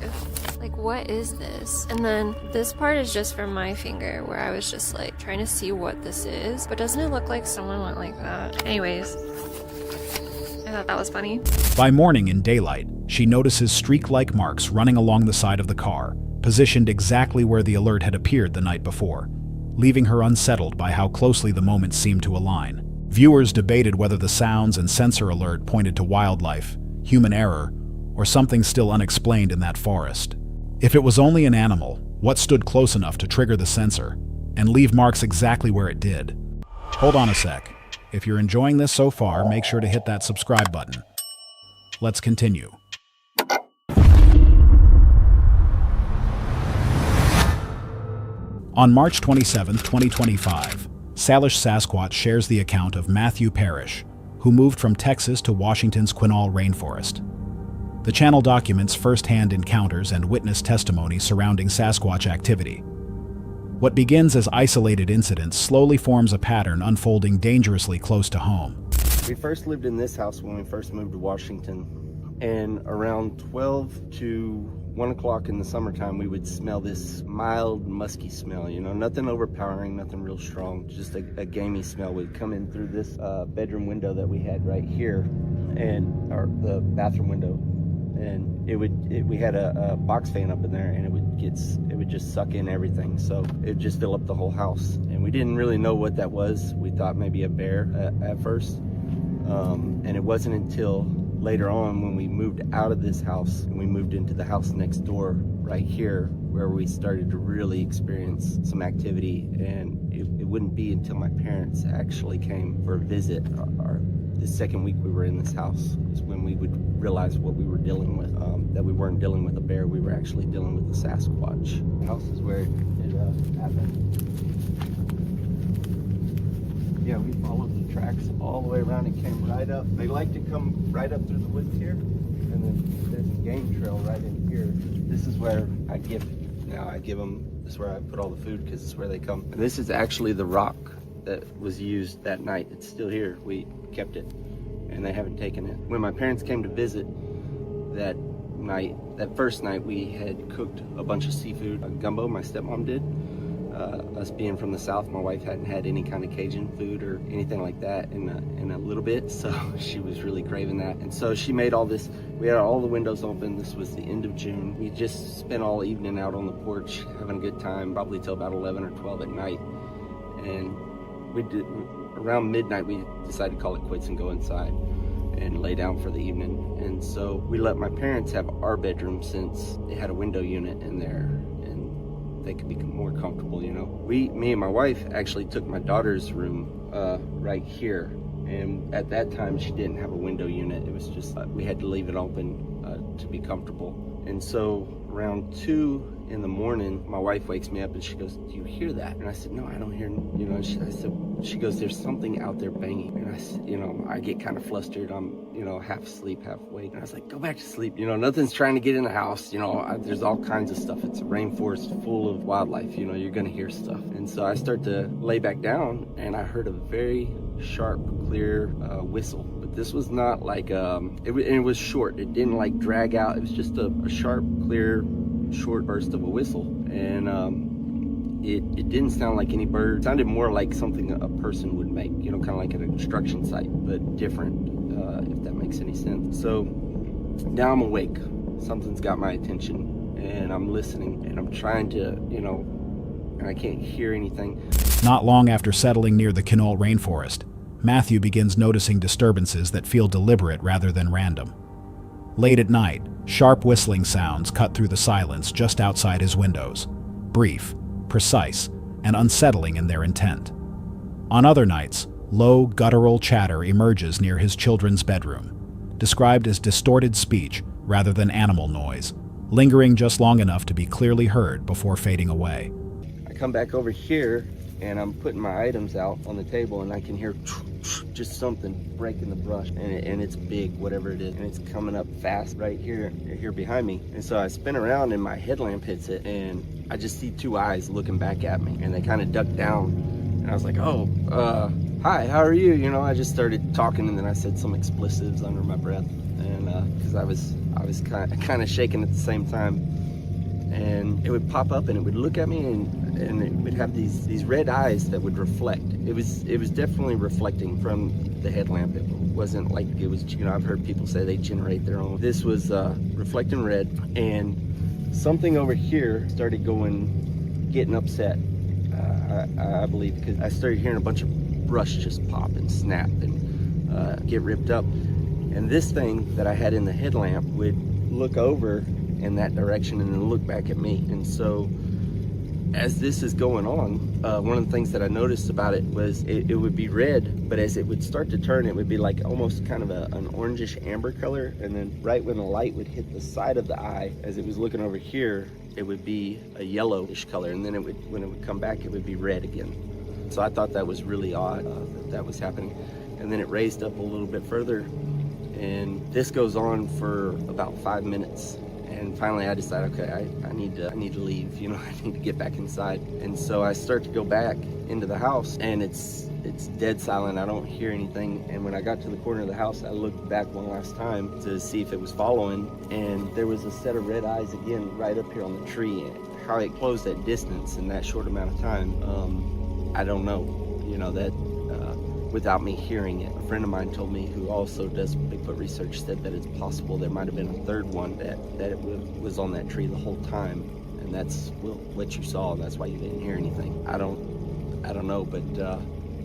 Like, what is this? And then this part is just from my finger, where I was just like trying to see what this is. But doesn't it look like someone went like that? Anyways, I thought that was funny. By morning in daylight, she notices streak-like marks running along the side of the car, positioned exactly where the alert had appeared the night before, leaving her unsettled by how closely the moments seemed to align. Viewers debated whether the sounds and sensor alert pointed to wildlife, human error, or something still unexplained in that forest. If it was only an animal, what stood close enough to trigger the sensor and leave marks exactly where it did? Hold on a sec. If you're enjoying this so far, make sure to hit that subscribe button. Let's continue. On March 27, 2025, Salish Sasquatch shares the account of Matthew Parrish, who moved from Texas to Washington's Quinaul rainforest. The channel documents first-hand encounters and witness testimony surrounding Sasquatch activity. What begins as isolated incidents slowly forms a pattern unfolding dangerously close to home. We first lived in this house when we first moved to Washington, and around 12 to 1 o'clock in the summertime, we would smell this mild, musky smell, you know, nothing overpowering, nothing real strong, just a gamey smell would come in through this bedroom window that we had right here, or the bathroom window, and we had a box fan up in there, and it would just suck in everything, so it would just fill up the whole house, and we didn't really know what that was. We thought maybe a bear at first, and it wasn't until later on when we moved out of this house and we moved into the house next door right here where we started to really experience some activity, and it wouldn't be until my parents actually came for a visit, the second week we were in this house is when we would realize what we were dealing with, that we weren't dealing with a bear, we were actually dealing with a Sasquatch. The house is where it happened. Yeah, we followed the tracks all the way around and came right up. They like to come right up through the woods here, and then there's a game trail right in here. This is where I give them, this is where I put all the food because it's where they come. And this is actually the rock that was used that night. It's still here. We kept it, and they haven't taken it. When my parents came to visit that night, that first night, we had cooked a bunch of seafood, gumbo, my stepmom did. Us being from the South, my wife hadn't had any kind of Cajun food or anything like that in a little bit, so she was really craving that. And so she made all this. We had all the windows open. This was the end of June. We just spent all evening out on the porch having a good time, probably till about 11 or 12 at night. And around midnight, we decided to call it quits and go inside and lay down for the evening. And so we let my parents have our bedroom since they had a window unit in there. They could be more comfortable, you know. Me and my wife actually took my daughter's room right here, and at that time she didn't have a window unit. It was just we had to leave it open to be comfortable. And so around 2 in the morning, my wife wakes me up and she goes, "Do you hear that?" And I said, "No, I don't hear." You know, she goes, "There's something out there banging." And I said, you know, I get kind of flustered. I'm, you know, half asleep, half awake. And I was like, "Go back to sleep. You know, nothing's trying to get in the house. You know, there's all kinds of stuff. It's a rainforest full of wildlife. You know, you're gonna hear stuff." And so I start to lay back down, and I heard a very sharp, clear whistle. But this was not like it was short. It didn't like drag out. It was just a sharp, clear, short burst of a whistle. And it didn't sound like any bird. It sounded more like something a person would make, you know, kind of like at a construction site, but different, if that makes any sense. So now I'm awake. Something's got my attention, and I'm listening, and I'm trying to, you know, and I can't hear anything. Not long after settling near the Quinault rainforest, Matthew begins noticing disturbances that feel deliberate rather than random. Late at night, sharp whistling sounds cut through the silence just outside his windows, brief, precise, and unsettling in their intent. On other nights, low, guttural chatter emerges near his children's bedroom, described as distorted speech rather than animal noise, lingering just long enough to be clearly heard before fading away. I come back over here, and I'm putting my items out on the table, and I can hear just something breaking the brush, and it's big, whatever it is, and it's coming up fast right here behind me. And so I spin around, and my headlamp hits it, and I just see 2 eyes looking back at me, and they kind of duck down, and I was like, "Oh, hi, how are you?" You know, I just started talking, and then I said some expletives under my breath, and because I was kind of shaking at the same time. And it would pop up, and it would look at me, and it would have these red eyes that would reflect. It was definitely reflecting from the headlamp. It wasn't like it was, you know, I've heard people say they generate their own. This was reflecting red, and something over here started getting upset, I believe, because I started hearing a bunch of brush just pop and snap and get ripped up. And this thing that I had in the headlamp would look over in that direction and then look back at me. And so as this is going on, one of the things that I noticed about it was it would be red, but as it would start to turn, it would be like almost kind of an orangish amber color. And then right when the light would hit the side of the eye, as it was looking over here, it would be a yellowish color. And then when it would come back, it would be red again. So I thought that was really odd that was happening. And then it raised up a little bit further, and this goes on for about 5 minutes. And finally I decided, okay, I need to leave, you know, I need to get back inside. And so I start to go back into the house, and it's dead silent. I don't hear anything. And when I got to the corner of the house, I looked back one last time to see if it was following, and there was a set of red eyes again right up here on the tree. And how it closed that distance in that short amount of time, I don't know, you know, that without me hearing it. A friend of mine told me, who also does Bigfoot research, said that it's possible there might have been a third one that it was on that tree the whole time, and that's what you saw, and that's why you didn't hear anything. I don't know, but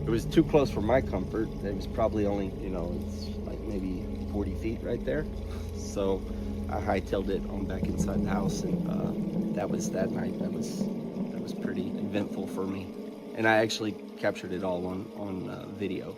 it was too close for my comfort. It was probably only, you know, it's like maybe 40 feet right there. So I hightailed it on back inside the house, and that was that night. That was pretty eventful for me. And I actually captured it all on video.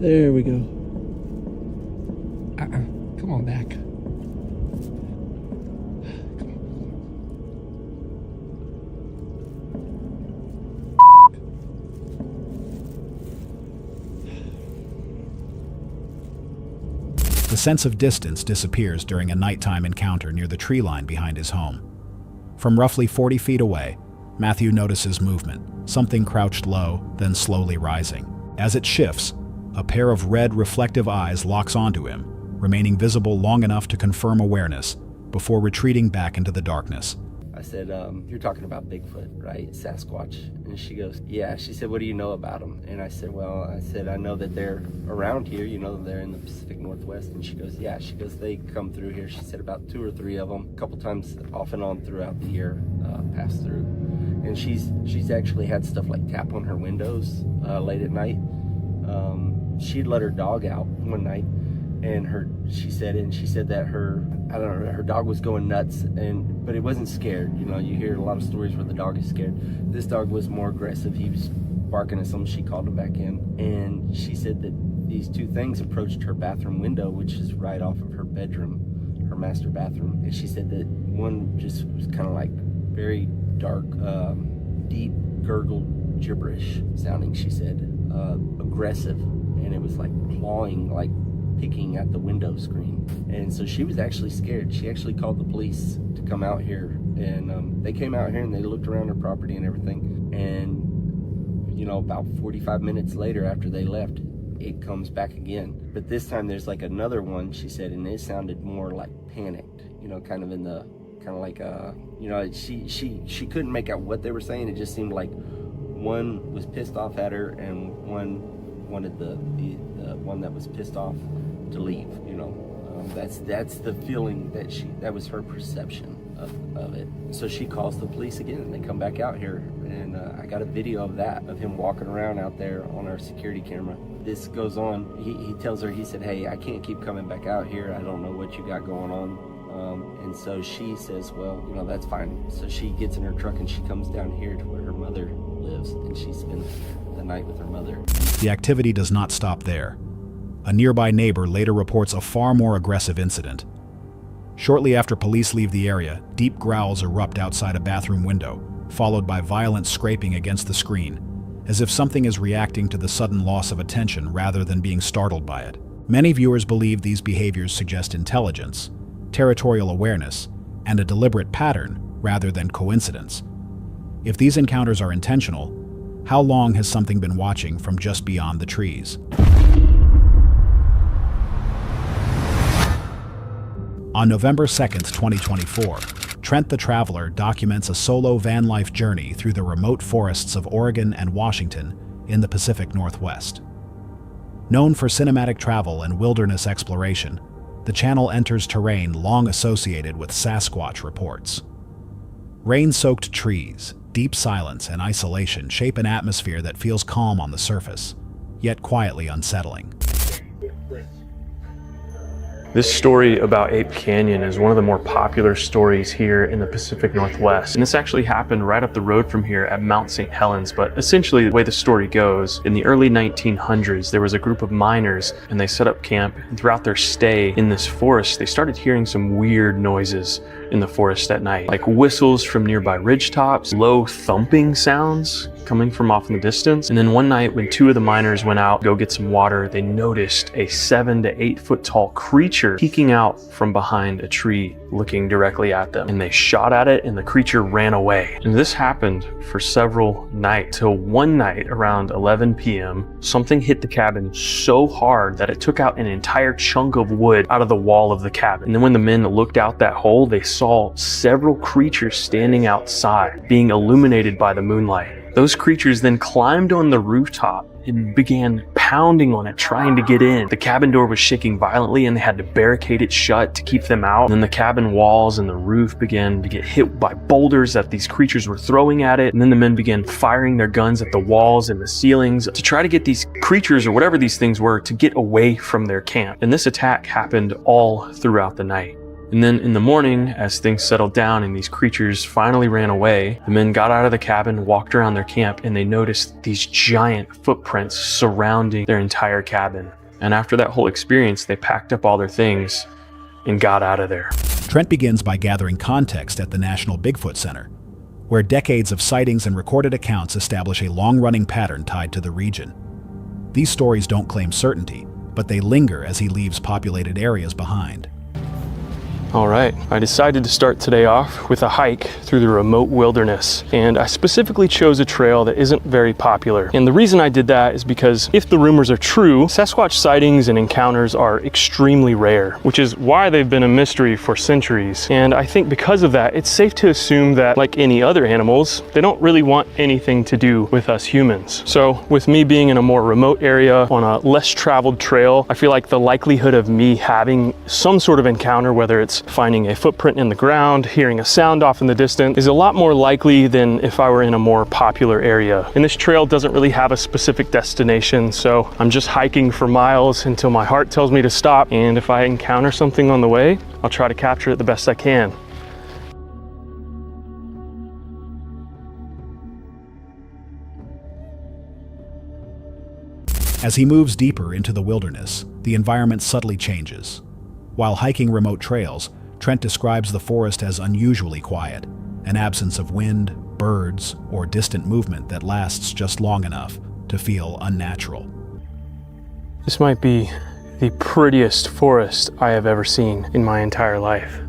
There we go. Come on back. The sense of distance disappears during a nighttime encounter near the tree line behind his home. From roughly 40 feet away, Matthew notices movement, something crouched low, then slowly rising. As it shifts, a pair of red reflective eyes locks onto him, remaining visible long enough to confirm awareness before retreating back into the darkness. I said, you're talking about Bigfoot, right? Sasquatch. And she goes, yeah. She said, what do you know about them? And I said, I know that they're around here. You know, they're in the Pacific Northwest. And she goes, yeah. She goes, they come through here. She said about 2 or 3 of them, a couple times off and on throughout the year, pass through. And she's actually had stuff like tap on her windows late at night. She'd let her dog out one night, and she said that her dog was going nuts, but it wasn't scared. You know, you hear a lot of stories where the dog is scared. This dog was more aggressive. He was barking at something. She called him back in, and she said that these 2 things approached her bathroom window, which is right off of her bedroom, her master bathroom. And she said that one just was kind of like very dark, deep, gurgled gibberish sounding, she said, aggressive, and it was like clawing, like picking at the window screen. And so she was actually scared. She actually called the police to come out here, and they came out here and they looked around her property and everything. And you know, about 45 minutes later after they left, it comes back again. But this time there's like another one, she said, and it sounded more like panicked, you know, kind of like you know, she couldn't make out what they were saying. It just seemed like one was pissed off at her and one wanted the one that was pissed off to leave, you know. That's the feeling that was her perception of it. So she calls the police again, and they come back out here, and I got a video of him walking around out there on our security camera. This goes on. He tells her, he said, hey, I can't keep coming back out here. I don't know what you got going on. And so she says, well, you know, that's fine. So she gets in her truck and she comes down here to where her mother lives, and she spends the night with her mother. The activity does not stop there. A nearby neighbor later reports a far more aggressive incident. Shortly after police leave the area, deep growls erupt outside a bathroom window, followed by violent scraping against the screen, as if something is reacting to the sudden loss of attention rather than being startled by it. Many viewers believe these behaviors suggest intelligence, territorial awareness, and a deliberate pattern rather than coincidence. If these encounters are intentional, how long has something been watching from just beyond the trees? On November 2nd, 2024, Trent the Traveler documents a solo van life journey through the remote forests of Oregon and Washington in the Pacific Northwest. Known for cinematic travel and wilderness exploration, the channel enters terrain long associated with Sasquatch reports. Rain-soaked trees, deep silence, and isolation shape an atmosphere that feels calm on the surface, yet quietly unsettling. This story about Ape Canyon is one of the more popular stories here in the Pacific Northwest. And this actually happened right up the road from here at Mount St. Helens. But essentially the way the story goes, in the early 1900s, there was a group of miners and they set up camp. And throughout their stay in this forest, they started hearing some weird noises in the forest at night, like whistles from nearby ridgetops, low thumping sounds coming from off in the distance. And then one night when 2 of the miners went out to go get some water, they noticed a 7 to 8 foot tall creature peeking out from behind a tree looking directly at them. And they shot at it and the creature ran away. And this happened for several nights till one night around 11 p.m. something hit the cabin so hard that it took out an entire chunk of wood out of the wall of the cabin. And then when the men looked out that hole, they saw several creatures standing outside being illuminated by the moonlight. Those creatures then climbed on the rooftop and began pounding on it, trying to get in. The cabin door was shaking violently and they had to barricade it shut to keep them out. And then the cabin walls and the roof began to get hit by boulders that these creatures were throwing at it. And then the men began firing their guns at the walls and the ceilings to try to get these creatures, or whatever these things were, to get away from their camp. And this attack happened all throughout the night. And then in the morning, as things settled down and these creatures finally ran away, the men got out of the cabin, walked around their camp, and they noticed these giant footprints surrounding their entire cabin. And after that whole experience, they packed up all their things and got out of there. Trent begins by gathering context at the National Bigfoot Center, where decades of sightings and recorded accounts establish a long-running pattern tied to the region. These stories don't claim certainty, but they linger as he leaves populated areas behind. All right, I decided to start today off with a hike through the remote wilderness, and I specifically chose a trail that isn't very popular. And the reason I did that is because if the rumors are true, Sasquatch sightings and encounters are extremely rare, which is why they've been a mystery for centuries. And I think because of that, it's safe to assume that, like any other animals, they don't really want anything to do with us humans. So with me being in a more remote area on a less traveled trail, I feel like the likelihood of me having some sort of encounter, whether it's finding a footprint in the ground, hearing a sound off in the distance, is a lot more likely than if I were in a more popular area. And this trail doesn't really have a specific destination, so I'm just hiking for miles until my heart tells me to stop, and if I encounter something on the way, I'll try to capture it the best I can. As he moves deeper into the wilderness, the environment subtly changes. While hiking remote trails, Trent describes the forest as unusually quiet, an absence of wind, birds, or distant movement that lasts just long enough to feel unnatural. This might be the prettiest forest I have ever seen in my entire life.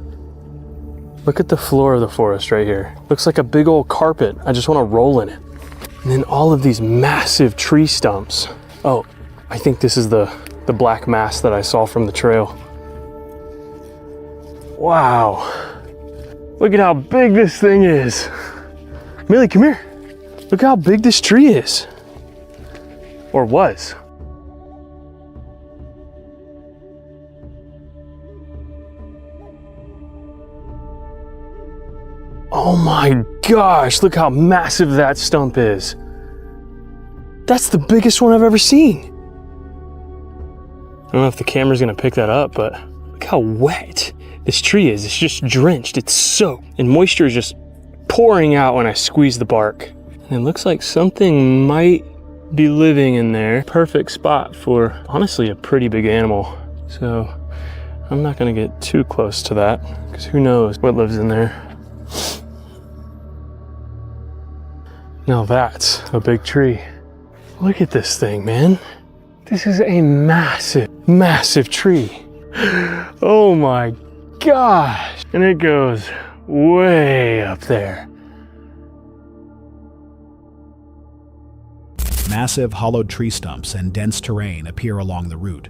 Look at the floor of the forest right here. Looks like a big old carpet. I just want to roll in it. And then all of these massive tree stumps. Oh, I think this is the black mass that I saw from the trail. Wow, look at how big this thing is. Millie, come here. Look how big this tree is. Or was. Oh my gosh, look how massive that stump is. That's the biggest one I've ever seen. I don't know if the camera's gonna pick that up, but look how wet this tree is. It's just drenched, it's soaked, and moisture is just pouring out when I squeeze the bark. And it looks like something might be living in there. Perfect spot for, honestly, a pretty big animal. So I'm not gonna get too close to that, because who knows what lives in there. Now that's a big tree. Look at this thing, man. This is a massive, massive tree. Oh my gosh. And it goes way up there. Massive hollowed tree stumps and dense terrain appear along the route,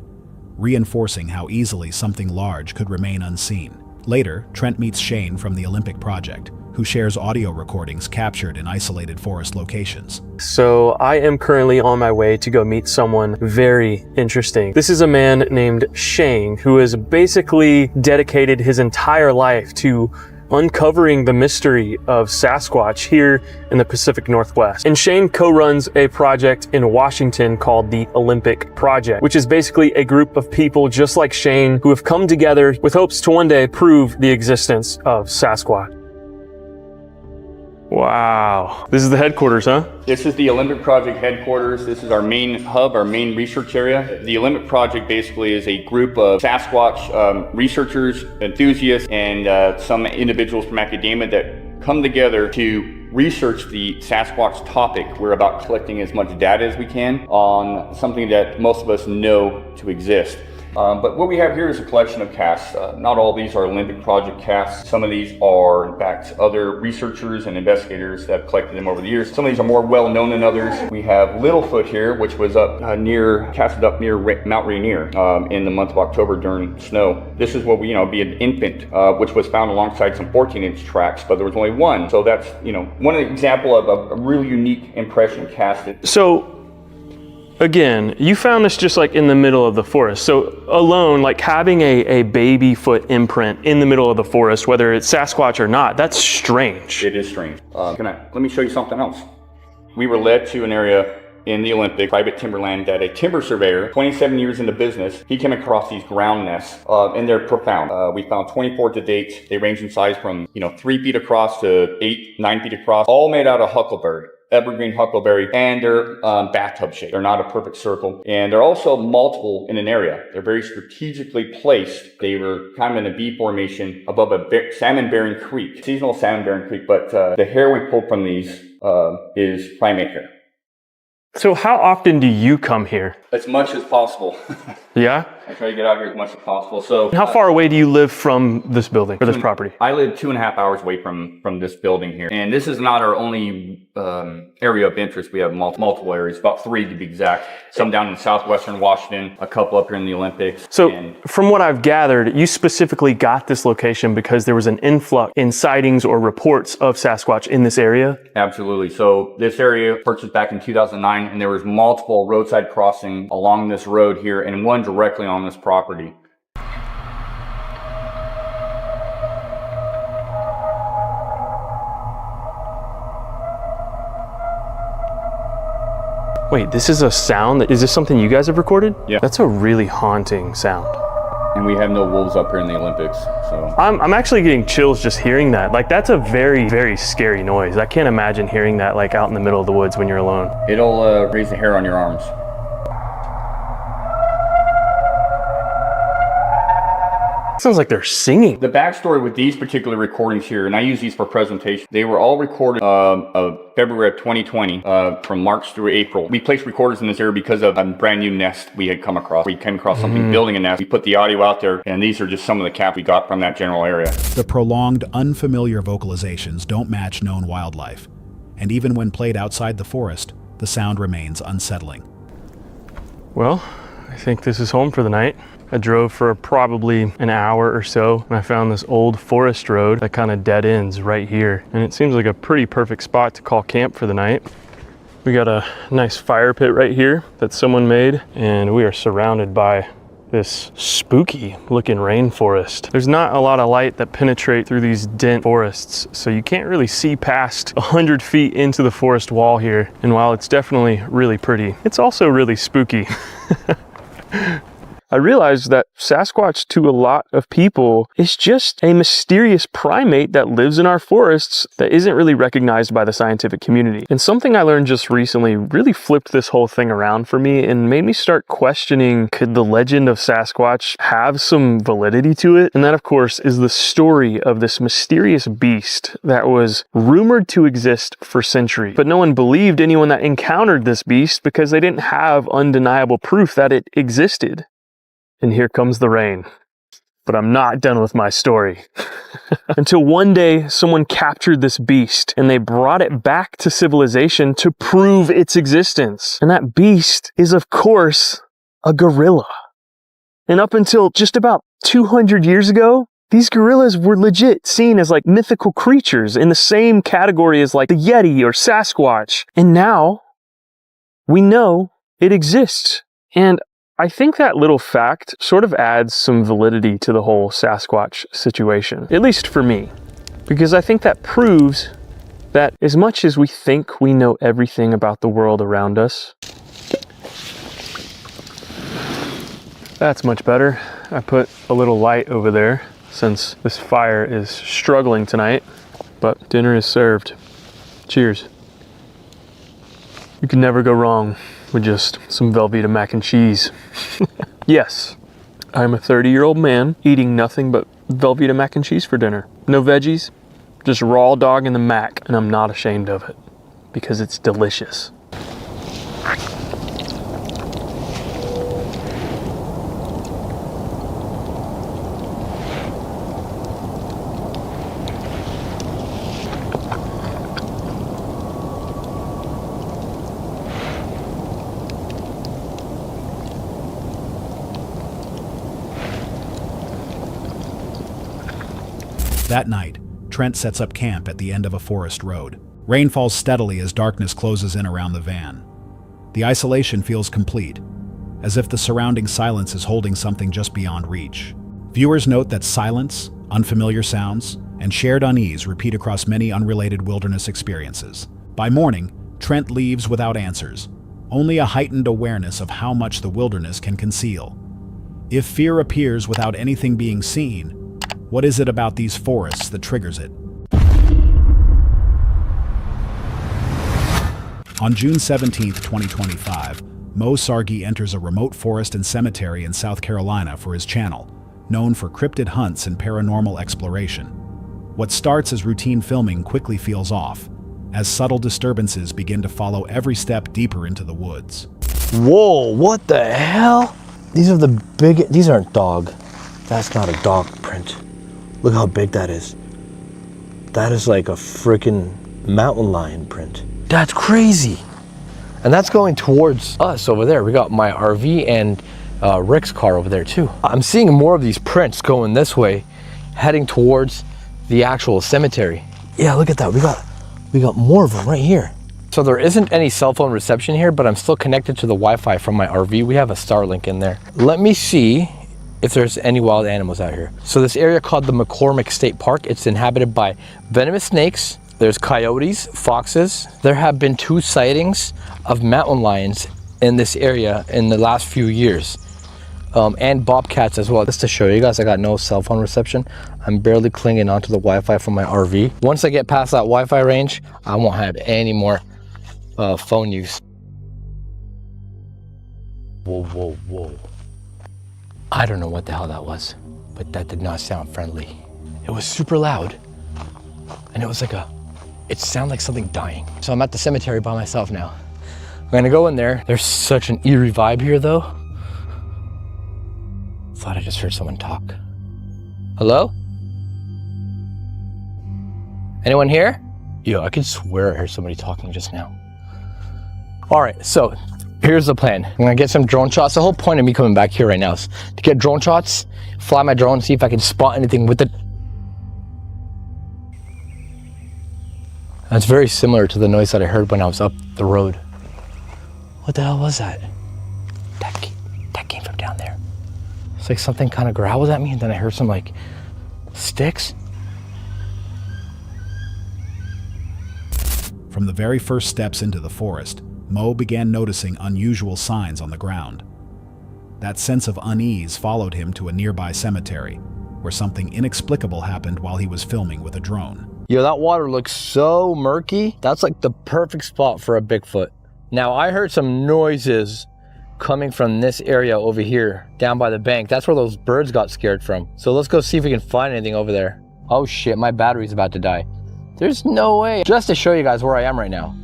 reinforcing how easily something large could remain unseen. Later, Trent meets Shane from the Olympic Project, who shares audio recordings captured in isolated forest locations. So I am currently on my way to go meet someone very interesting. This is a man named Shane, who has basically dedicated his entire life to uncovering the mystery of Sasquatch here in the Pacific Northwest. And Shane co-runs a project in Washington called the Olympic Project, which is basically a group of people just like Shane who have come together with hopes to one day prove the existence of Sasquatch. Wow. This is the headquarters, huh? This is the Olympic Project headquarters. This is our main hub, our main research area. The Olympic Project basically is a group of Sasquatch researchers, enthusiasts, and some individuals from academia that come together to research the Sasquatch topic. We're about collecting as much data as we can on something that most of us know to exist. But what we have here is a collection of casts. Not all of these are Olympic Project casts. Some of these are, in fact, other researchers and investigators that have collected them over the years. Some of these are more well known than others. We have Littlefoot here, which was up casted up near Mount Rainier in the month of October during snow. This is what we, be an infant, which was found alongside some 14-inch tracks, but there was only one. So that's, one example of a really unique impression cast. So, again, you found this just like in the middle of the forest. So alone, like having a baby foot imprint in the middle of the forest, whether it's Sasquatch or not, that's strange. It is strange. Let me show you something else. We were led to an area in the Olympic private timberland that a timber surveyor, 27 years into business, he came across these ground nests, and they're profound. We found 24 to date. They range in size from 3 feet across to 8, 9 feet across, all made out of huckleberry. Evergreen huckleberry, and they're bathtub shaped. They're not a perfect circle, and they're also multiple in an area. They're very strategically placed. They were kind of in a V formation above a salmon-bearing creek, seasonal salmon-bearing creek, but the hair we pulled from these is primate hair. So how often do you come here? As much as possible. Yeah? I try to get out here as much as possible. So, how far away do you live from this building, or this property? I live 2.5 hours away from this building here. And this is not our only area of interest. We have multiple areas, about 3 to be exact. Some down in southwestern Washington, a couple up here in the Olympics. So from what I've gathered, you specifically got this location because there was an influx in sightings or reports of Sasquatch in this area? Absolutely. So this area purchased back in 2009, and there was multiple roadside crossings along this road here, and one directly on this property. Wait, this is a sound? Is this something you guys have recorded? Yeah. That's a really haunting sound. And we have no wolves up here in the Olympics, so. I'm actually getting chills just hearing that. Like, that's a very, very scary noise. I can't imagine hearing that like out in the middle of the woods when you're alone. It'll raise the hair on your arms. Sounds like they're singing. The backstory with these particular recordings here, and I use these for presentation, they were all recorded of February of 2020, from March through April. We placed recorders in this area because of a brand new nest we had come across. We came across something building a nest. We put the audio out there, and these are just some of the caps we got from that general area. The prolonged, unfamiliar vocalizations don't match known wildlife, and even when played outside the forest, the sound remains unsettling. Well, I think this is home for the night. I drove for probably an hour or so, and I found this old forest road that kind of dead ends right here. And it seems like a pretty perfect spot to call camp for the night. We got a nice fire pit right here that someone made, and we are surrounded by this spooky looking rainforest. There's not a lot of light that penetrates through these dense forests, so you can't really see past 100 feet into the forest wall here. And while it's definitely really pretty, it's also really spooky. I realized that Sasquatch to a lot of people is just a mysterious primate that lives in our forests that isn't really recognized by the scientific community. And something I learned just recently really flipped this whole thing around for me and made me start questioning, could the legend of Sasquatch have some validity to it? And that, of course, is the story of this mysterious beast that was rumored to exist for centuries. But no one believed anyone that encountered this beast because they didn't have undeniable proof that it existed. And here comes the rain. But I'm not done with my story. Until one day, someone captured this beast and they brought it back to civilization to prove its existence. And that beast is, of course, a gorilla. And up until just about 200 years ago, these gorillas were legit seen as like mythical creatures in the same category as like the Yeti or Sasquatch. And now, we know it exists. And I think that little fact sort of adds some validity to the whole Sasquatch situation, at least for me, because I think that proves that as much as we think we know everything about the world around us, that's much better. I put a little light over there since this fire is struggling tonight, but dinner is served. Cheers. You can never go wrong with just some Velveeta mac and cheese. Yes, I'm a 30-year-old man eating nothing but Velveeta mac and cheese for dinner. No veggies, just raw dog in the mac, and I'm not ashamed of it because it's delicious. That night, Trent sets up camp at the end of a forest road. Rain falls steadily as darkness closes in around the van. The isolation feels complete, as if the surrounding silence is holding something just beyond reach. Viewers note that silence, unfamiliar sounds, and shared unease repeat across many unrelated wilderness experiences. By morning, Trent leaves without answers, only a heightened awareness of how much the wilderness can conceal. If fear appears without anything being seen, what is it about these forests that triggers it? On June 17, 2025, Mo Sargi enters a remote forest and cemetery in South Carolina for his channel, known for cryptid hunts and paranormal exploration. What starts as routine filming quickly feels off, as subtle disturbances begin to follow every step deeper into the woods. Whoa, what the hell? These aren't dog. That's not a dog print. Look how big that is. That is like a freaking mountain lion print. That's crazy. And that's going towards us over there. We got my RV and Rick's car over there too. I'm seeing more of these prints going this way, heading towards the actual cemetery. Yeah, look at that. We got more of them right here. So there isn't any cell phone reception here, but I'm still connected to the Wi-Fi from my RV. We have a Starlink in there. Let me see if there's any wild animals out here. So this area called the McCormick State Park, it's inhabited by venomous snakes. There's coyotes, foxes. There have been 2 sightings of mountain lions in this area in the last few years. And bobcats as well. Just to show you guys, I got no cell phone reception. I'm barely clinging onto the Wi-Fi from my RV. Once I get past that Wi-Fi range, I won't have any more phone use. Whoa, whoa, whoa. I don't know what the hell that was, but that did not sound friendly. It was super loud, and it sounded like something dying. So I'm at the cemetery by myself now. I'm gonna go in there. There's such an eerie vibe here though. Thought I just heard someone talk. Hello? Anyone here? Yo, I could swear I heard somebody talking just now. All right, so here's the plan. I'm gonna get some drone shots. The whole point of me coming back here right now is to get drone shots, fly my drone, see if I can spot anything with it. That's very similar to the noise that I heard when I was up the road. What the hell was that? That came from down there. It's like something kind of growled at me, and then I heard some like sticks. From the very first steps into the forest, Mo began noticing unusual signs on the ground. That sense of unease followed him to a nearby cemetery, where something inexplicable happened while he was filming with a drone. Yo, that water looks so murky. That's like the perfect spot for a Bigfoot. Now, I heard some noises coming from this area over here, down by the bank. That's where those birds got scared from. So let's go see if we can find anything over there. Oh shit, my battery's about to die. There's no way. Just to show you guys where I am right now.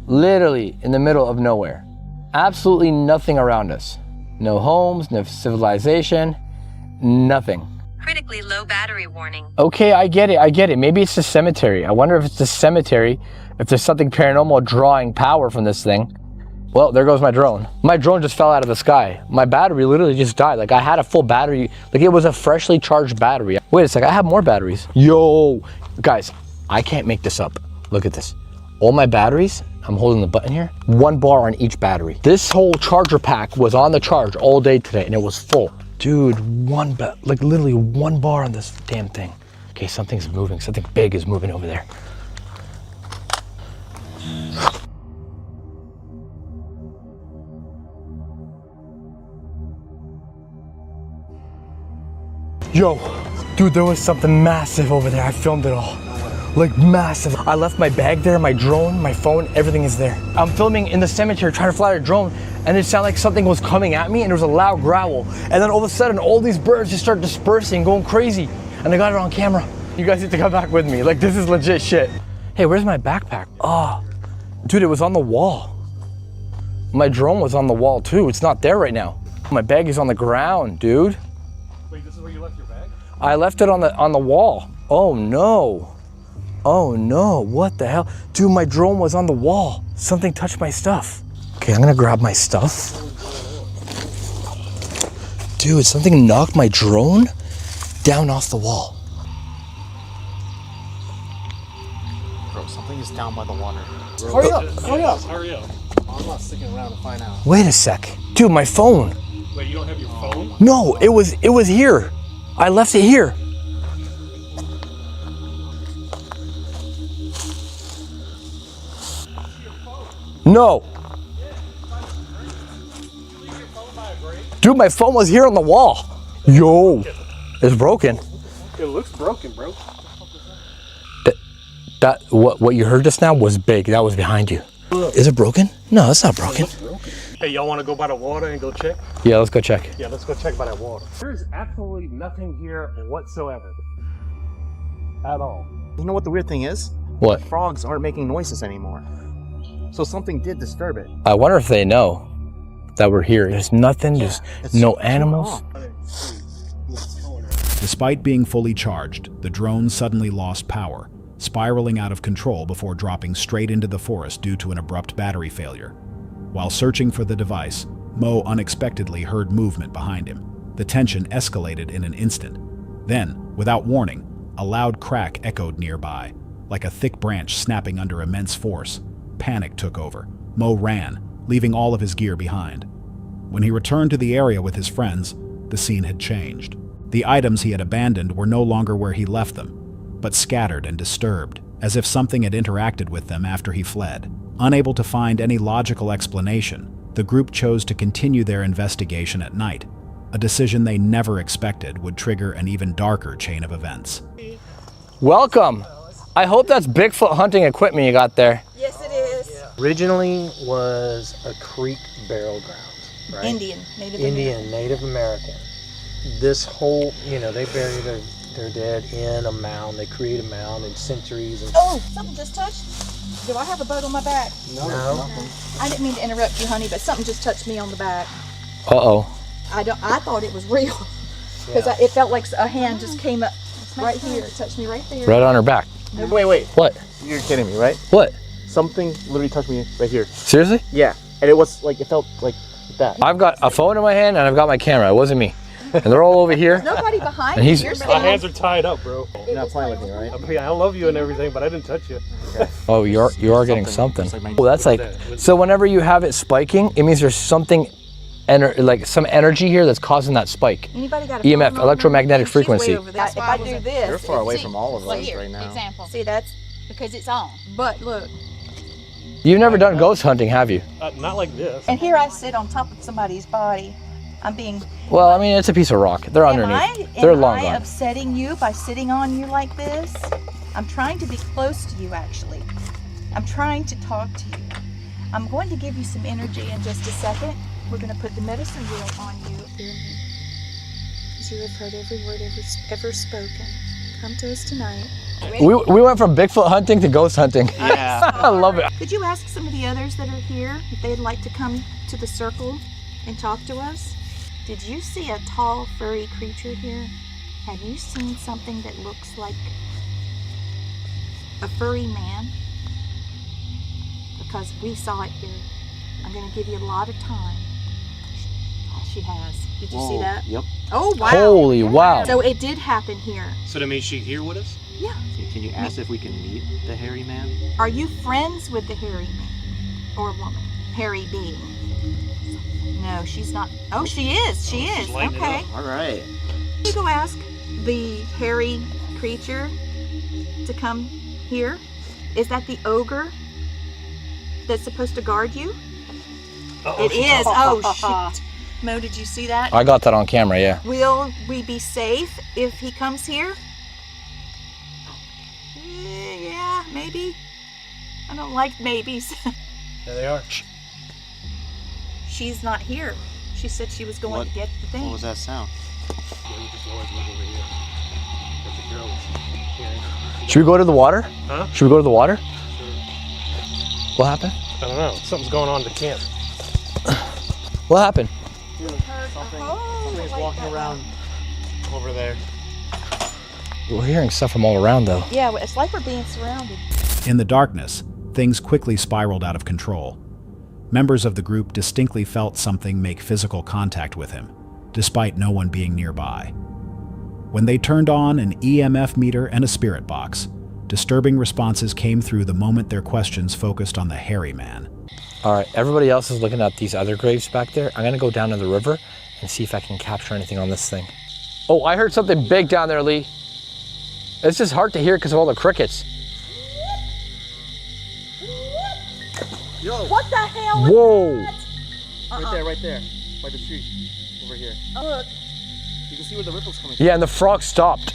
Literally in the middle of nowhere. Absolutely nothing around us. No homes, no civilization, nothing. Critically low battery warning. Okay, I get it. Maybe it's the cemetery. I wonder if it's the cemetery, if there's something paranormal drawing power from this thing. Well, there goes my drone. My drone just fell out of the sky. My battery literally just died. Like I had a full battery, like it was a freshly charged battery. Wait a sec, I have more batteries. Yo, guys, I can't make this up. Look at this. All my batteries, I'm holding the button here, 1 bar on each battery. This whole charger pack was on the charge all day today and it was full. Dude, literally 1 bar on this damn thing. Okay, something's moving. Something big is moving over there. Yo, dude, there was something massive over there. I filmed it all. Like massive. I left my bag there, my drone, my phone, everything is there. I'm filming in the cemetery trying to fly a drone and it sounded like something was coming at me and there was a loud growl. And then all of a sudden, all these birds just start dispersing, going crazy. And I got it on camera. You guys need to come back with me. Like this is legit shit. Hey, where's my backpack? Oh, dude, it was on the wall. My drone was on the wall too. It's not there right now. My bag is on the ground, dude. Wait, this is where you left your bag? I left it on the wall. Oh no. Oh no, what the hell? Dude, my drone was on the wall. Something touched my stuff. Okay, I'm gonna grab my stuff. Dude, something knocked my drone down off the wall. Bro, something is down by the water. Hurry up, hurry up. Hurry up. I'm not sticking around to find out. Wait a sec. Dude, my phone. Wait, you don't have your phone? No, it was here. I left it here. No. Dude, my phone was here on the wall. Yo, it's broken. It looks broken, bro. What you heard just now was big. That was behind you. Is it broken? No, it's not broken. Hey, y'all want to go by the water and go check? Yeah, let's go check. Yeah, let's go check by that water. There's absolutely nothing here whatsoever. At all. You know what the weird thing is? What? The frogs aren't making noises anymore. So something did disturb it. I wonder if they know that we're here. There's nothing, just no animals. Despite being fully charged, the drone suddenly lost power, spiraling out of control before dropping straight into the forest due to an abrupt battery failure. While searching for the device, Mo unexpectedly heard movement behind him. The tension escalated in an instant. Then, without warning, a loud crack echoed nearby, like a thick branch snapping under immense force. Panic took over. Mo ran, leaving all of his gear behind. When he returned to the area with his friends, the scene had changed. The items he had abandoned were no longer where he left them, but scattered and disturbed, as if something had interacted with them after he fled. Unable to find any logical explanation, the group chose to continue their investigation at night, a decision they never expected would trigger an even darker chain of events. Welcome. I hope that's Bigfoot hunting equipment you got there. Yes, it is. Originally was a creek burial ground, right? Native American. Native American. This whole, they bury their dead in a mound. They create a mound in centuries. And Oh, something just touched. Do I have a boat on my back? No. I didn't mean to interrupt you, honey, but something just touched me on the back. Uh-oh. I thought it was real because it felt like a hand just came up right here, touched me right there. Right on her back. Wait. What? You're kidding me, right? What? Something literally touched me right here. Seriously? Yeah. And it was like, it felt like that. I've got a phone in my hand and I've got my camera. It wasn't me. And they're all over here. There's nobody behind And you. he's- You're my standing. hands are tied up, bro. You're not playing with me, right? I love you and everything, but I didn't touch you. Oh, you are getting something. Oh, that's like, so whenever you have it spiking, it means there's something, like some energy here that's causing that spike. Anybody got a EMF, phone on electromagnetic her? She's way frequency. over there. If I do this, You're far away from all of us here, right now. Example. See, that's because it's on. But look, You've never done ghost hunting, have you? Not like this. and here I sit on top of somebody's body. I'm being. Well, I mean, it's a piece of rock. They're underneath. They're long Am I gone. upsetting you by sitting on you like this? I'm trying to be close to you, actually. I'm trying to talk to you. I'm going to give you some energy in just a second. We're going to put the medicine wheel on you. As you have heard every word ever spoken. Come to us tonight. We went from Bigfoot hunting to ghost hunting. Yeah. I love it. Could you ask some of the others that are here if they'd like to come to the circle and talk to us? Did you see a tall, furry creature here? Have you seen something that looks like a furry man? Because we saw it here. I'm going to give you a lot of time. She has. Did you see that? Yep. Oh, wow. Holy wow. So it did happen here. So that means she's here with us? Yeah. Can you ask if we can meet the hairy man? Are you friends with the hairy man or woman? Hairy being? No, she's not. Oh, she is. She is. Okay. All right. You go ask the hairy creature to come here. Is that the ogre that's supposed to guard you? It is. Oh, shit. Mo, did you see that? I got that on camera, yeah. Will we be safe if he comes here? Yeah, maybe. I don't like maybes. There they are. She's not here. She said she was going to get the thing. What was that sound? Should we go to the water? Huh? Should we go to the water? What happened? I don't know. Something's going on at the camp. What happened? Something's walking around over there. We're hearing stuff from all around, though. Yeah, it's like we're being surrounded. In the darkness, things quickly spiraled out of control. Members of the group distinctly felt something make physical contact with him, despite no one being nearby. When they turned on an EMF meter and a spirit box, disturbing responses came through the moment their questions focused on the hairy man. All right, everybody else is looking at these other graves back there. I'm gonna go down to the river and see if I can capture anything on this thing. Oh, I heard something big down there, Lee. It's just hard to hear because of all the crickets. Yo. What the hell was Whoa. that? Right there, by the tree. over here. Look. You can see where the ripple's coming from. Yeah, and the frog stopped.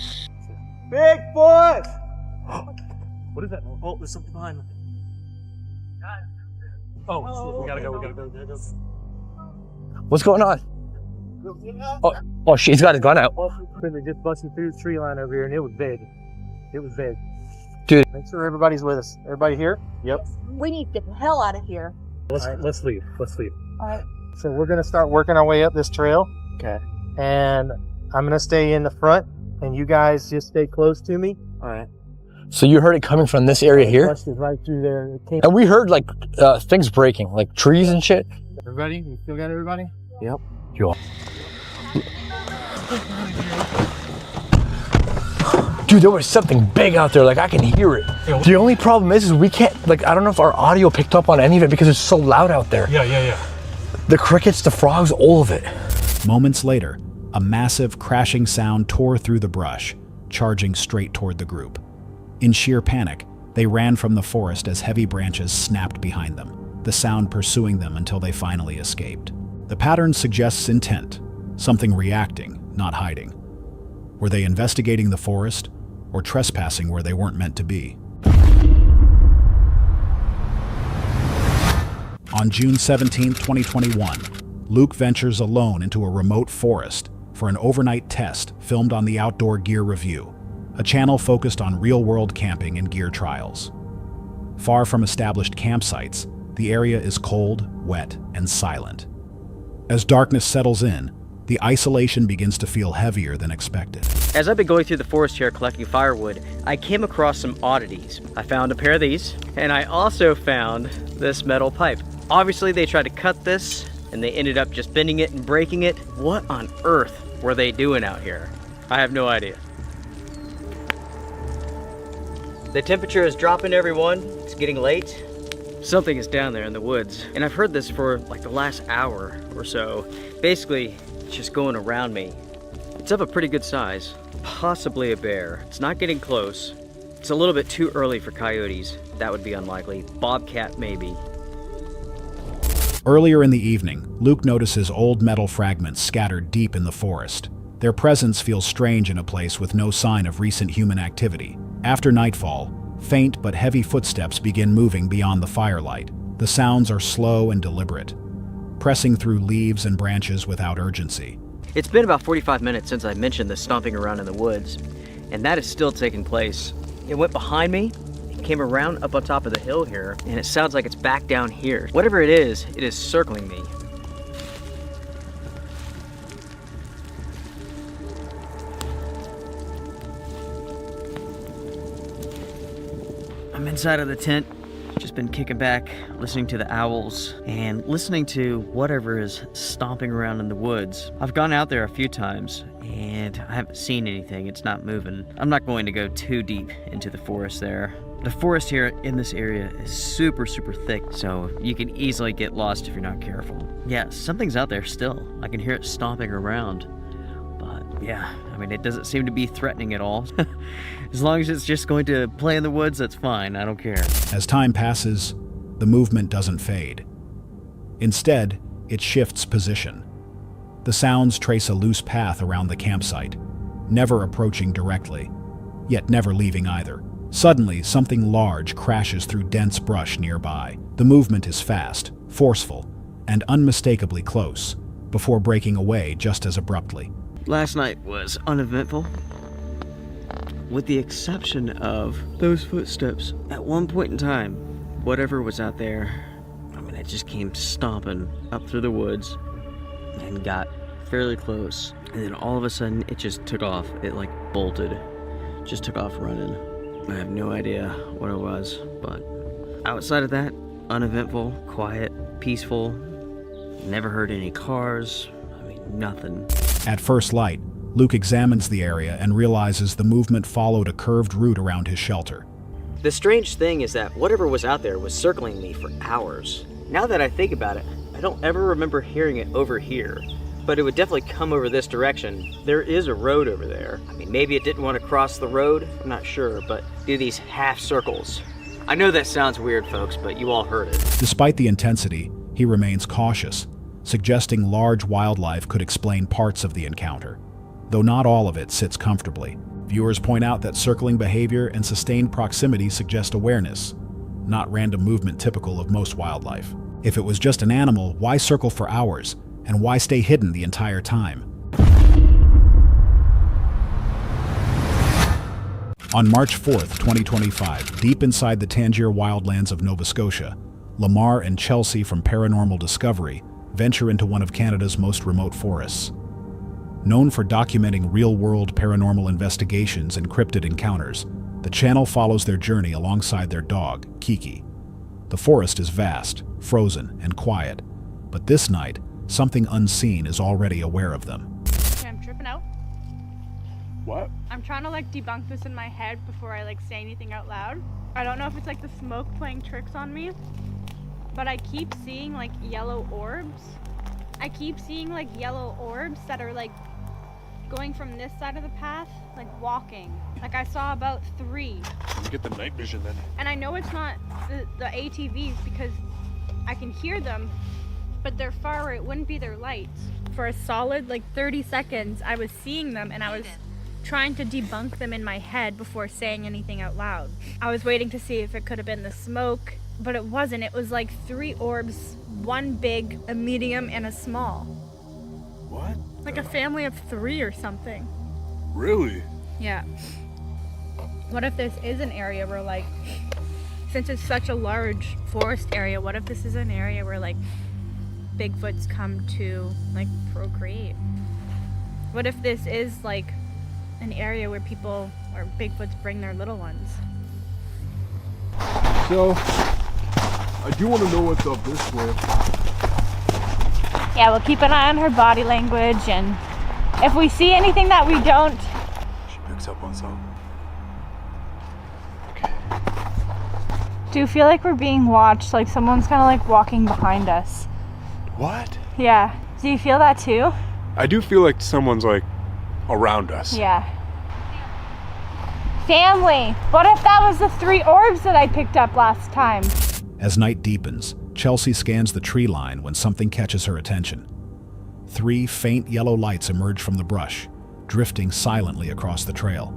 Bigfoot! What is that? Oh, there's something behind me. Oh, we gotta go. What's going on? Oh shit, he's got his gun out. They just busted through the tree line over here, and it was big. It was big. Dude. Make sure everybody's with us. Everybody here? Yep. We need to get the hell out of here. Let's leave. All right. So we're gonna start working our way up this trail. Okay. And I'm gonna stay in the front, and you guys just stay close to me. All right. So you heard it coming from this area here? Busted right through there. It came. And we heard like things breaking, like trees and shit. Everybody? You still got everybody? Yep. Yo. Dude, there was something big out there, like I can hear it. The only problem is we can't, like, I don't know if our audio picked up on any of it because it's so loud out there. Yeah. The crickets, the frogs, all of it. Moments later, a massive crashing sound tore through the brush, charging straight toward the group. In sheer panic, they ran from the forest as heavy branches snapped behind them, the sound pursuing them until they finally escaped. The pattern suggests intent, something reacting, not hiding. Were they investigating the forest or trespassing where they weren't meant to be? On June 17, 2021, Luke ventures alone into a remote forest for an overnight test filmed on the Outdoor Gear Review, a channel focused on real-world camping and gear trials. Far from established campsites, the area is cold, wet, and silent. As darkness settles in, the isolation begins to feel heavier than expected. As I've been going through the forest here collecting firewood, I came across some oddities. I found a pair of these, and I also found this metal pipe. Obviously they tried to cut this, and they ended up just bending it and breaking it. What on earth were they doing out here? I have no idea. The temperature is dropping, everyone. It's getting late. Something is down there in the woods, and I've heard this for like the last hour or so. Basically, it's just going around me. It's of a pretty good size, possibly a bear. It's not getting close. It's a little bit too early for coyotes. That would be unlikely. Bobcat, maybe. Earlier in the evening, Luke notices old metal fragments scattered deep in the forest. Their presence feels strange in a place with no sign of recent human activity. After nightfall, faint but heavy footsteps begin moving beyond the firelight. The sounds are slow and deliberate, pressing through leaves and branches without urgency. It's been about 45 minutes since I mentioned the stomping around in the woods, and that is still taking place. It went behind me, it came around up on top of the hill here, and it sounds like it's back down here. Whatever it is circling me. I'm inside of the tent, just been kicking back, listening to the owls, and listening to whatever is stomping around in the woods. I've gone out there a few times, and I haven't seen anything. It's not moving. I'm not going to go too deep into the forest there. The forest here in this area is super thick, so you can easily get lost if you're not careful. Yeah, something's out there still. I can hear it stomping around. Yeah, I mean, it doesn't seem to be threatening at all. As long as it's just going to play in the woods, that's fine. I don't care. As time passes, the movement doesn't fade. Instead, it shifts position. The sounds trace a loose path around the campsite, never approaching directly, yet never leaving either. Suddenly, something large crashes through dense brush nearby. The movement is fast, forceful, and unmistakably close, before breaking away just as abruptly. Last night was uneventful, with the exception of those footsteps. At one point in time, whatever was out there, I mean, it just came stomping up through the woods and got fairly close. And then all of a sudden, it just took off. It like bolted, just took off running. I have no idea what it was, but outside of that, uneventful, quiet, peaceful, never heard any cars, I mean, nothing. At first light, Luke examines the area and realizes the movement followed a curved route around his shelter. The strange thing is that whatever was out there was circling me for hours. Now that I think about it, I don't ever remember hearing it over here, but it would definitely come over this direction. There is a road over there. I mean, maybe it didn't want to cross the road, I'm not sure, but do these half circles. I know that sounds weird, folks, but you all heard it. Despite the intensity, he remains cautious, suggesting large wildlife could explain parts of the encounter, though not all of it sits comfortably. Viewers point out that circling behavior and sustained proximity suggest awareness, not random movement typical of most wildlife. If it was just an animal, why circle for hours, and why stay hidden the entire time? On March 4th, 2025, deep inside the Tangier wildlands of Nova Scotia, Lamar and Chelsea from Paranormal Discovery venture into one of Canada's most remote forests. Known for documenting real-world paranormal investigations and cryptid encounters, the channel follows their journey alongside their dog, Kiki. The forest is vast, frozen, and quiet, but this night, something unseen is already aware of them. Okay, I'm tripping out. What? I'm trying to like debunk this in my head before I like say anything out loud. I don't know if it's like the smoke playing tricks on me, but I keep seeing like yellow orbs. I keep seeing like yellow orbs that are like going from this side of the path, like walking. Like I saw about 3. You get the night vision then. And I know it's not the ATVs because I can hear them, but they're far away. It wouldn't be their lights. For a solid like 30 seconds, I was seeing them and I was trying to debunk them in my head before saying anything out loud. I was waiting to see if it could have been the smoke, but it wasn't. It was like 3 orbs, 1 big, a medium, and a small. What? Like a family of 3 or something. Really? Yeah. What if this is an area where like, since it's such a large forest area, what if this is an area where like Bigfoots come to like procreate? What if this is like an area where people or Bigfoots bring their little ones? So, I do want to know what's up this way. Yeah, we'll keep an eye on her body language, and if we see anything that we don't... She picks up on something. Do you feel like we're being watched? Like someone's kind of like walking behind us. What? Yeah. Do you feel that too? I do feel like someone's like around us. Yeah. Family! What if that was the 3 orbs that I picked up last time? As night deepens, Chelsea scans the tree line when something catches her attention. 3 faint yellow lights emerge from the brush, drifting silently across the trail.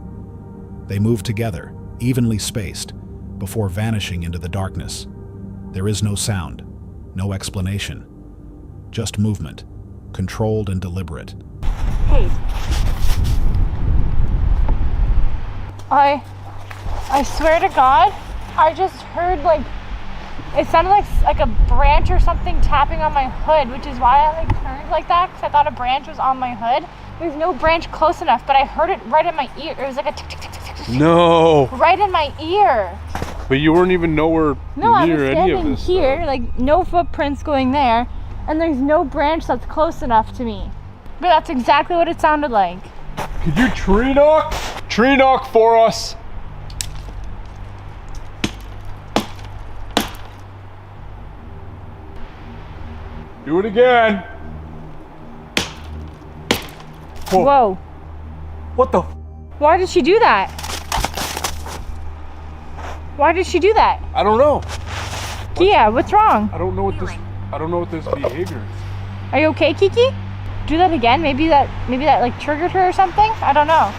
They move together, evenly spaced, before vanishing into the darkness. There is no sound, no explanation, just movement, controlled and deliberate. Hey. I swear to God, I just heard like, it sounded like a branch or something tapping on my hood, which is why I like turned like that, because I thought a branch was on my hood. There's no branch close enough, but I heard it right in my ear. It was like a tick, tick, tick, tick, tick, tick. No. Right in my ear. But you weren't even nowhere near any of this here, stuff. like no footprints going there, and there's no branch that's close enough to me. But that's exactly what it sounded like. Could you tree knock? Tree knock for us. Do it again. Whoa. What the? Why did she do that? Why did she do that? I don't know. Kia, what's wrong? I don't know what this behavior is. Are you okay, Kiki? Do that again. Maybe that like triggered her or something. I don't know.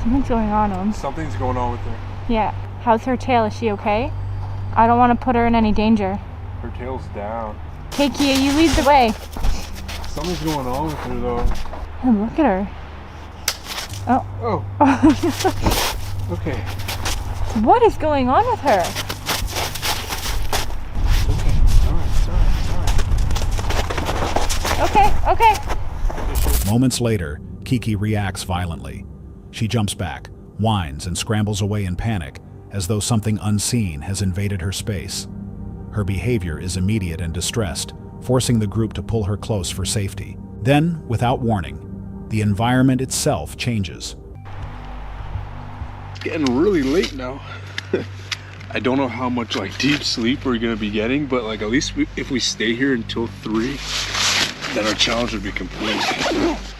Something's going on. Something's going on with her. Yeah. How's her tail? Is she okay? I don't want to put her in any danger. Her tail's down. Okay, Kia, you lead the way. Something's going on with her though. Oh, look at her. Oh. Oh. Okay. What is going on with her? Okay. Moments later, Kiki reacts violently. She jumps back, whines, and scrambles away in panic, as though something unseen has invaded her space. Her behavior is immediate and distressed, forcing the group to pull her close for safety. Then, without warning, the environment itself changes. It's getting really late now. I don't know how much like deep sleep we're gonna be getting, but like at least if we stay here until 3, then our challenge would be complete.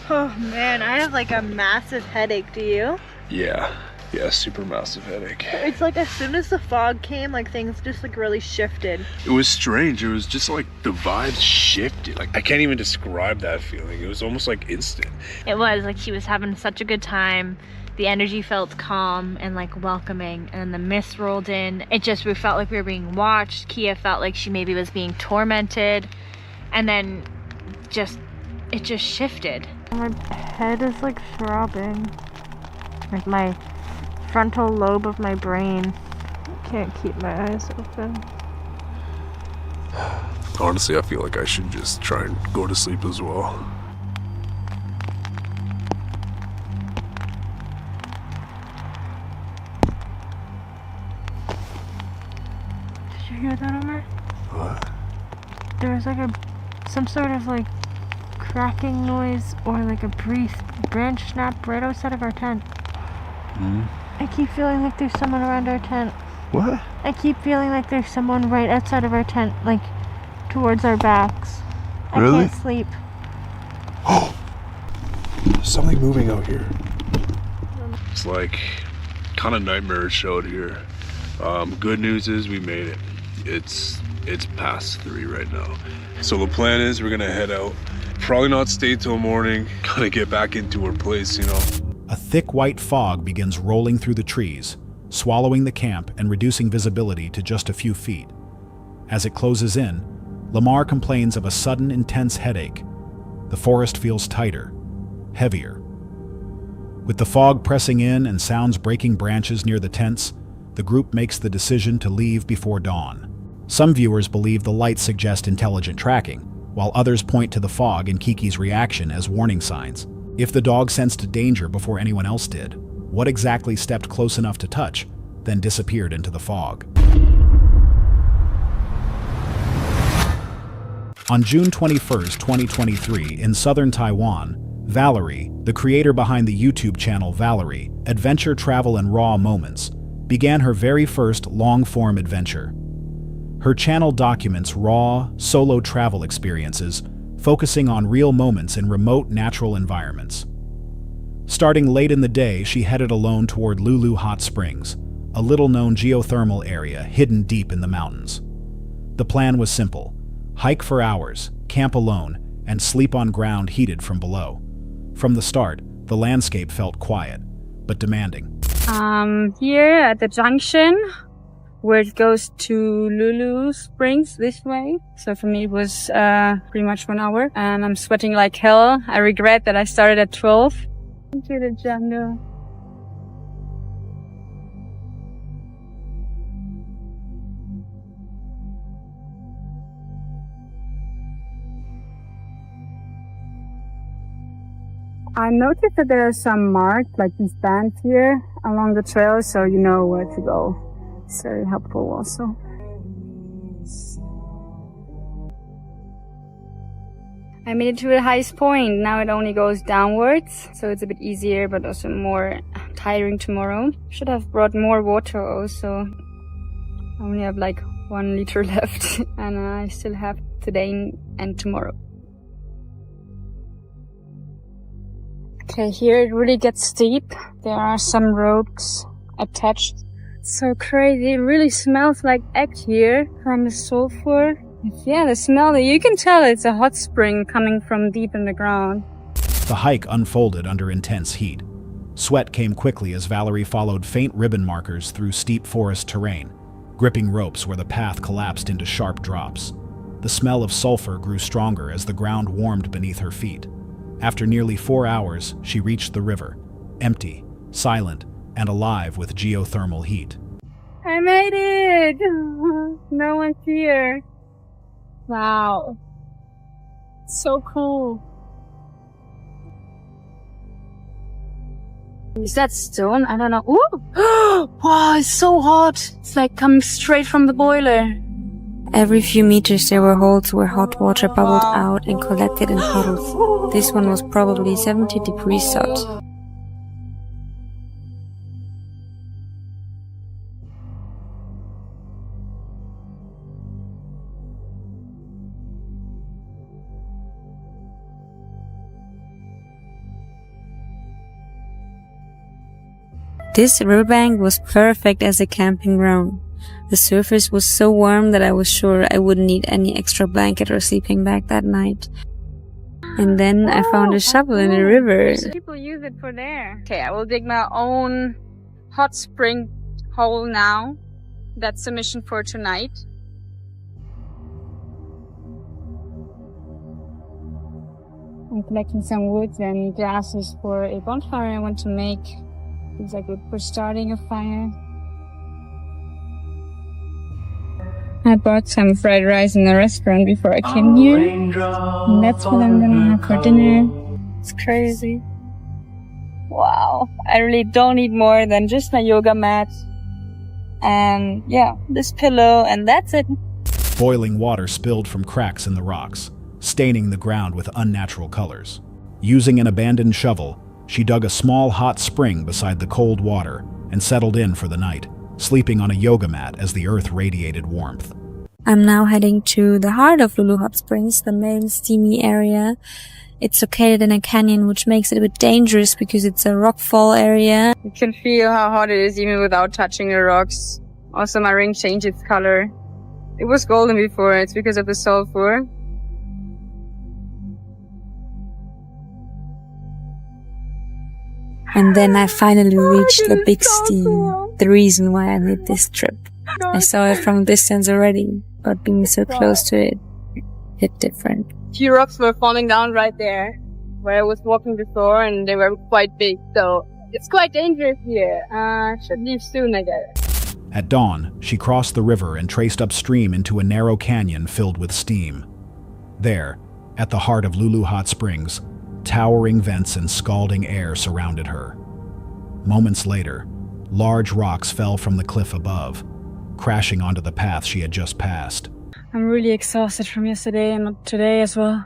Oh man, I have like a massive headache. Do you? Yeah, Yeah, super massive headache. It's like as soon as the fog came, like things just like really shifted. It was strange. It was just like the vibes shifted. Like I can't even describe that feeling. It was almost like instant. It was like she was having such a good time. The energy felt calm and like welcoming, and then the mist rolled in. We felt like we were being watched. Kia felt like she maybe was being tormented, and then it just shifted. My head is like throbbing. Like my frontal lobe of my brain can't keep my eyes open. Honestly, I feel like I should just try and go to sleep as well. Did you hear that, Omar? What? There was like some sort of like cracking noise or like a branch snap right outside of our tent. I keep feeling like there's someone around our tent. What? I keep feeling like there's someone right outside of our tent, like towards our backs. Really? I can't sleep. There's something moving out here. It's like kind of nightmarish out here. Good news is we made it. It's past 3 right now. So the plan is we're gonna head out. Probably not stay till morning. Gotta get back into our place, you know. A thick white fog begins rolling through the trees, swallowing the camp and reducing visibility to just a few feet. As it closes in, Lamar complains of a sudden intense headache. The forest feels tighter, heavier. With the fog pressing in and sounds breaking branches near the tents, the group makes the decision to leave before dawn. Some viewers believe the lights suggest intelligent tracking, while others point to the fog and Kiki's reaction as warning signs. If the dog sensed danger before anyone else did, what exactly stepped close enough to touch, then disappeared into the fog? On June 21st, 2023, in southern Taiwan, Valerie, the creator behind the YouTube channel Valerie, Adventure, Travel, and Raw Moments, began her very first long-form adventure. Her channel documents raw, solo travel experiences, focusing on real moments in remote natural environments. Starting late in the day, she headed alone toward Lulu Hot Springs, a little-known geothermal area hidden deep in the mountains. The plan was simple: hike for hours, camp alone, and sleep on ground heated from below. From the start, the landscape felt quiet, but demanding. Here at the junction, where it goes to Lulu Springs this way. So for me, it was pretty much 1 hour, and I'm sweating like hell. I regret that I started at 12. Into the jungle. I noticed that there are some marked, like these bands here along the trail, so you know where to go. It's very helpful also. I made it to the highest point. Now it only goes downwards, so it's a bit easier, but also more tiring tomorrow. Should have brought more water also. I only have like 1 liter left, and I still have today and tomorrow. Okay, here it really gets steep. There are some ropes attached. It's so crazy. It really smells like egg here from the sulfur. Yeah, the smell, you can tell it's a hot spring coming from deep in the ground. The hike unfolded under intense heat. Sweat came quickly as Valerie followed faint ribbon markers through steep forest terrain, gripping ropes where the path collapsed into sharp drops. The smell of sulfur grew stronger as the ground warmed beneath her feet. After nearly 4 hours, she reached the river, empty, silent, and alive with geothermal heat. I made it! No one's here. Wow. So cool. Is that stone? I don't know. Ooh! Wow, it's so hot. It's like coming straight from the boiler. Every few meters there were holes where hot water bubbled out and collected in puddles. This one was probably 70 degrees hot. This riverbank was perfect as a camping ground. The surface was so warm that I was sure I wouldn't need any extra blanket or sleeping bag that night. And then I found a shovel in the river. People use it for there. Okay, I will dig my own hot spring hole now. That's the mission for tonight. I'm collecting some wood and grasses for a bonfire I want to make. These are good for starting a fire. I bought some fried rice in a restaurant before I came here. And that's what I'm gonna have for dinner. It's crazy. Wow. I really don't need more than just my yoga mat. And yeah, this pillow, and that's it. Boiling water spilled from cracks in the rocks, staining the ground with unnatural colors. Using an abandoned shovel, she dug a small hot spring beside the cold water and settled in for the night, sleeping on a yoga mat as the earth radiated warmth. I'm now heading to the heart of Lulu Hot Springs, the main steamy area. It's located in a canyon, which makes it a bit dangerous because it's a rockfall area. You can feel how hot it is even without touching the rocks. Also, my ring changed its color. It was golden before, it's because of the sulfur. And then I finally reached the big steam, the reason why I made this trip. I saw it from a distance already, but being so close to it hit different. Few rocks were falling down right there, where I was walking before, and they were quite big, so it's quite dangerous here. Should leave soon, I guess. At dawn, she crossed the river and traced upstream into a narrow canyon filled with steam. There, at the heart of Lulu Hot Springs, towering vents and scalding air surrounded her. Moments later, large rocks fell from the cliff above, crashing onto the path she had just passed. I'm really exhausted from yesterday and today as well.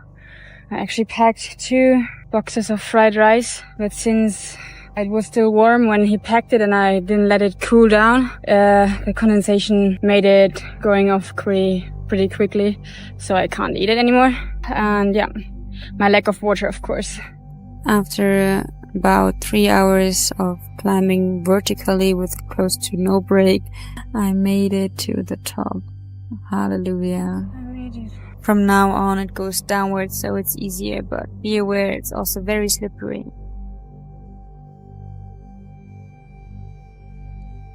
I actually packed 2 boxes of fried rice, but since it was still warm when he packed it and I didn't let it cool down, the condensation made it going off pretty quickly, so I can't eat it anymore. And yeah, my lack of water, of course. After about 3 hours of climbing vertically with close to no break, I made it to the top. Hallelujah. From now on it goes downwards, so it's easier, but be aware it's also very slippery.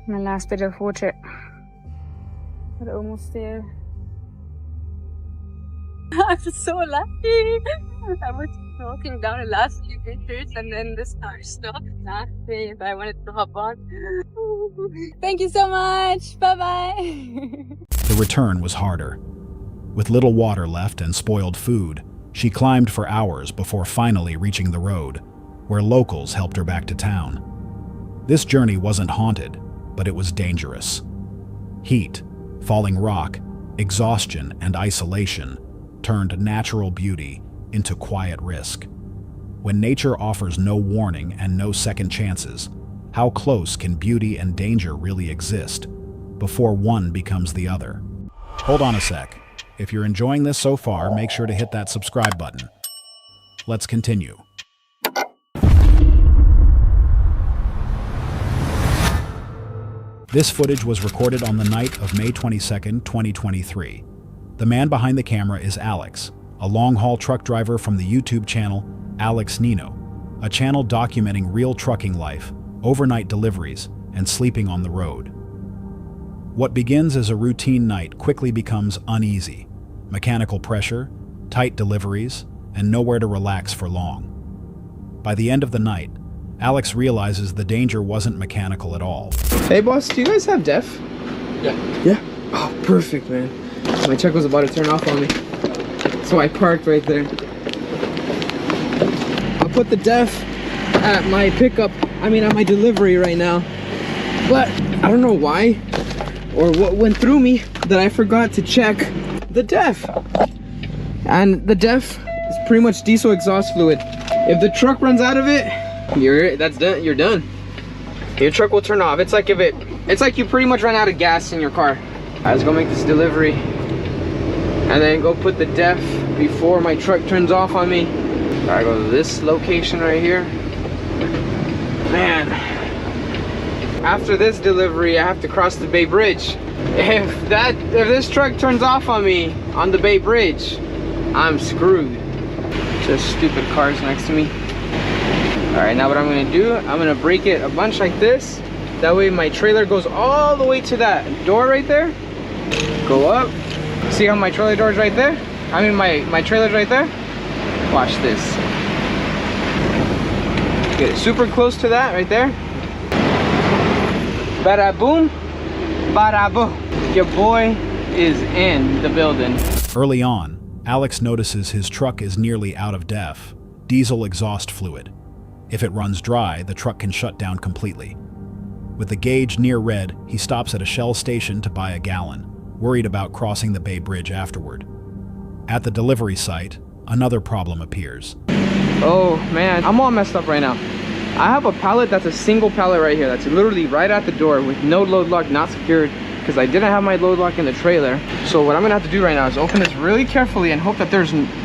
My last bit of water. But almost there. I'm so lucky. I was walking down the last few meters and then this car stopped and asked me if I wanted to hop on. Thank you so much. Bye-bye. The return was harder. With little water left and spoiled food, she climbed for hours before finally reaching the road, where locals helped her back to town. This journey wasn't haunted, but it was dangerous. Heat, falling rock, exhaustion, and isolation turned natural beauty into quiet risk. When nature offers no warning and no second chances, how close can beauty and danger really exist before one becomes the other? Hold on a sec. If you're enjoying this so far, make sure to hit that subscribe button. Let's continue. This footage was recorded on the night of May 22nd, 2023. The man behind the camera is Alex, a long-haul truck driver from the YouTube channel Alex Nino, a channel documenting real trucking life, overnight deliveries, and sleeping on the road. What begins as a routine night quickly becomes uneasy. Mechanical pressure, tight deliveries, and nowhere to relax for long. By the end of the night, Alex realizes the danger wasn't mechanical at all. Hey boss, do you guys have def? Yeah. Oh, perfect, man. My truck was about to turn off on me, so I parked right there. I'll put the def at my pickup, at my delivery right now. But I don't know why, or what went through me, that I forgot to check the def. And the def is pretty much diesel exhaust fluid. If the truck runs out of it, you're done. Your truck will turn off. It's like you pretty much ran out of gas in your car. I was gonna make this delivery and then go put the def before my truck turns off on me. I go to this location right here. Man, after this delivery, I have to cross the Bay Bridge. If this truck turns off on me on the Bay Bridge, I'm screwed. Just stupid cars next to me. All right, now what I'm gonna do, I'm gonna brake it a bunch like this. That way my trailer goes all the way to that door right there. Go up. See how my trailer door is right there? I mean my trailer's right there. Watch this. Get it super close to that right there. Bada boom, bada boom. Your boy is in the building. Early on, Alex notices his truck is nearly out of DEF, diesel exhaust fluid. If it runs dry, the truck can shut down completely. With the gauge near red, he stops at a Shell station to buy a gallon, worried about crossing the Bay Bridge afterward. At the delivery site, another problem appears. Oh man, I'm all messed up right now. I have a pallet that's a single pallet right here. That's literally right at the door with no load lock, not secured, because I didn't have my load lock in the trailer. So what I'm gonna have to do right now is open this really carefully and hope that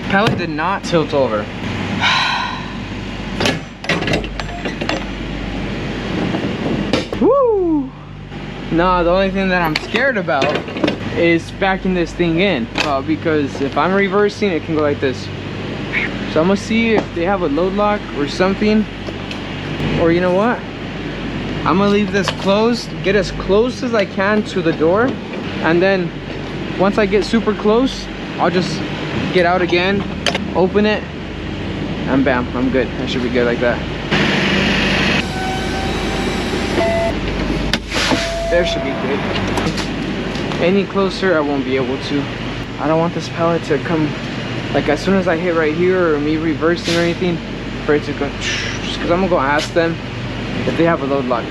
pallet did not tilt over. Woo! No, the only thing that I'm scared about is backing this thing in, because if I'm reversing, it can go like this. So I'm gonna see if they have a load lock or something, or you know what? I'm gonna leave this closed, get as close as I can to the door, and then once I get super close, I'll just get out again, open it, and bam, I'm good. I should be good like that. There should be good. Any closer, I won't be able to. I don't want this pallet to come, like as soon as I hit right here or me reversing or anything, for it to go, just because I'm gonna go ask them if they have a load lock.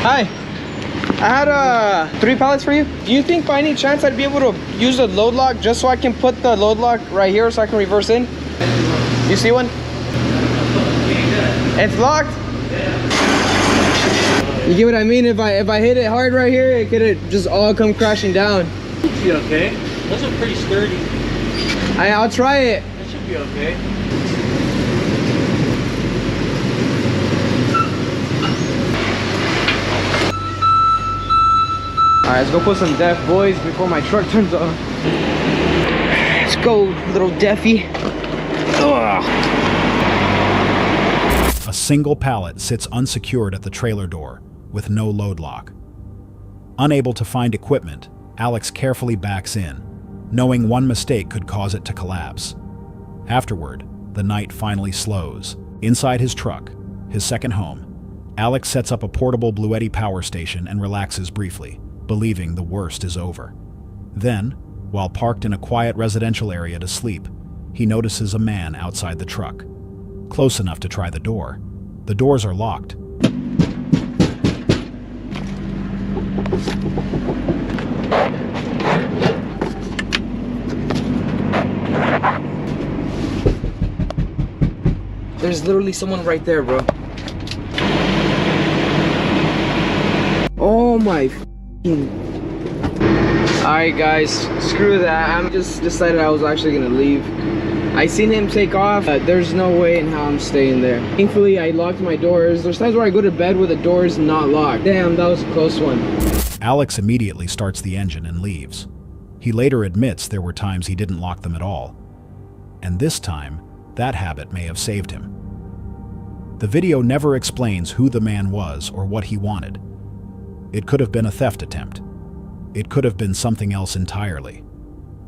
Hi, I had 3 pallets for you. Do you think by any chance I'd be able to use the load lock just so I can put the load lock right here so I can reverse in? You see one? It's locked? You get what I mean? If I hit it hard right here, it could just all come crashing down. Should be okay. Those are pretty sturdy. I'll try it. That should be okay. Alright, let's go put some def, boys, before my truck turns off. Let's go, little defy. Ugh. A single pallet sits unsecured at the trailer door, with no load lock. Unable to find equipment, Alex carefully backs in, knowing one mistake could cause it to collapse. Afterward, the night finally slows. Inside his truck, his second home, Alex sets up a portable Bluetti power station and relaxes briefly, believing the worst is over. Then, while parked in a quiet residential area to sleep, he notices a man outside the truck. Close enough to try the door. The doors are locked. There's literally someone right there, bro. Oh my f***ing. Alright guys, screw that. I'm just decided I was actually gonna leave. I seen him take off. There's no way in how I'm staying there. Thankfully, I locked my doors. There's times where I go to bed with the doors not locked. Damn, that was a close one. Alex immediately starts the engine and leaves. He later admits there were times he didn't lock them at all. And this time, that habit may have saved him. The video never explains who the man was or what he wanted. It could have been a theft attempt. It could have been something else entirely.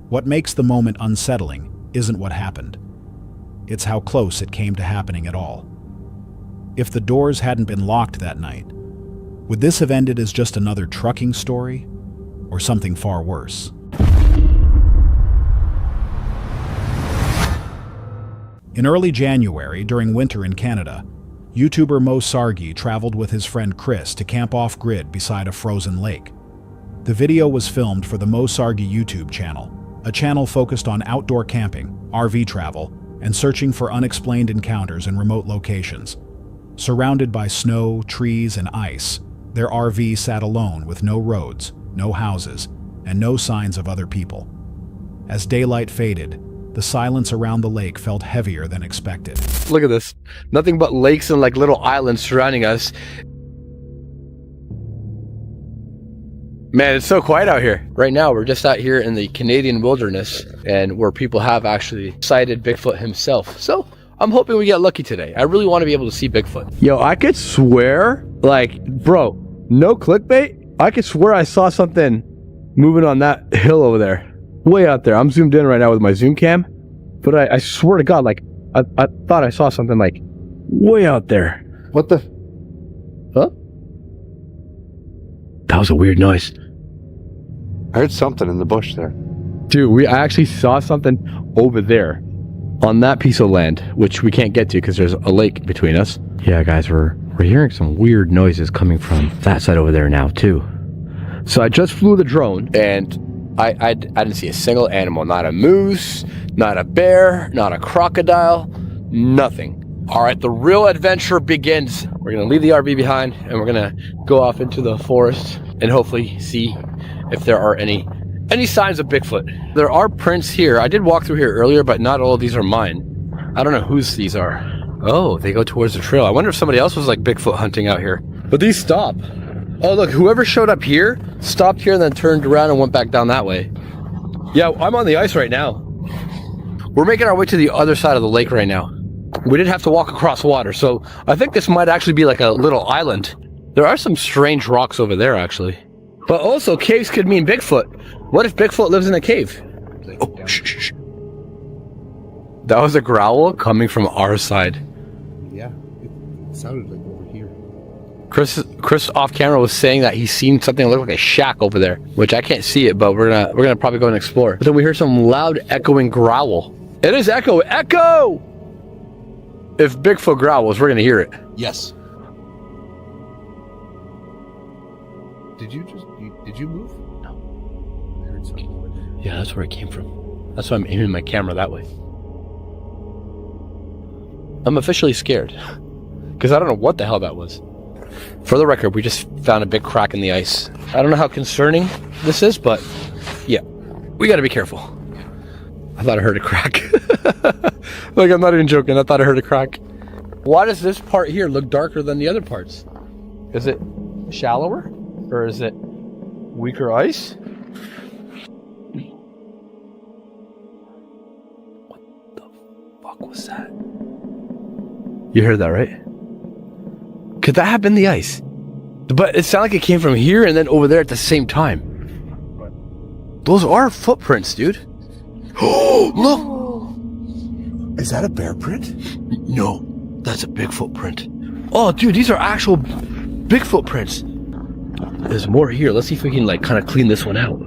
What makes the moment unsettling isn't what happened. It's how close it came to happening at all. If the doors hadn't been locked that night, would this have ended as just another trucking story, or something far worse? In early January, during winter in Canada, YouTuber Mo Sargi traveled with his friend Chris to camp off-grid beside a frozen lake. The video was filmed for the Mo Sargi YouTube channel, a channel focused on outdoor camping, RV travel, and searching for unexplained encounters in remote locations. Surrounded by snow, trees, and ice, their RV sat alone with no roads, no houses, and no signs of other people. As daylight faded, the silence around the lake felt heavier than expected. Look at this. Nothing but lakes and like little islands surrounding us. Man, it's so quiet out here. Right now, we're just out here in the Canadian wilderness and where people have actually sighted Bigfoot himself. So I'm hoping we get lucky today. I really want to be able to see Bigfoot. Yo, I could swear, like, bro, no clickbait. I could swear I saw something moving on that hill over there. Way out there. I'm zoomed in right now with my zoom cam. But I swear to God, like, I thought I saw something, like, way out there. What the? Huh? That was a weird noise. I heard something in the bush there. Dude, I actually saw something over there on that piece of land, which we can't get to because there's a lake between us. Yeah, guys, we're hearing some weird noises coming from that side over there now, too. So I just flew the drone, and I didn't see a single animal. Not a moose, not a bear, not a crocodile, nothing. All right, the real adventure begins. We're gonna leave the RV behind and we're gonna go off into the forest and hopefully see if there are any signs of Bigfoot. There are prints here. I did walk through here earlier, but not all of these are mine. I don't know whose these are. Oh, they go towards the trail. I wonder if somebody else was like Bigfoot hunting out here. But these stop. Oh, look, whoever showed up here stopped here and then turned around and went back down that way. Yeah, I'm on the ice right now. We're making our way to the other side of the lake right now. We did have to walk across water, so I think this might actually be like a little island. There are some strange rocks over there, actually. But also, caves could mean Bigfoot. What if Bigfoot lives in a cave? Oh, shh, shh, shh. That was a growl coming from our side. Yeah, it sounded like over here. Chris off camera was saying that he's seen something that looked like a shack over there, which I can't see it, but we're gonna probably go and explore. But then we hear some loud echoing growl. It is echo! If Bigfoot growls, we're gonna hear it. Yes. Did you move? No. I heard something. Yeah, that's where it came from. That's why I'm aiming my camera that way. I'm officially scared. Because I don't know what the hell that was. For the record, we just found a big crack in the ice. I don't know how concerning this is, but yeah, we gotta be careful. I thought I heard a crack. Like, I'm not even joking. I thought I heard a crack. Why does this part here look darker than the other parts? Is it shallower? Or is it weaker ice? What the fuck was that? You heard that, right? Could that have been the ice? But it sounded like it came from here and then over there at the same time. Those are footprints, dude. Oh, look! Is that a bear print? No, that's a Bigfoot print. Oh, dude, these are actual Bigfoot prints. There's more here. Let's see if we can, like, kind of clean this one out.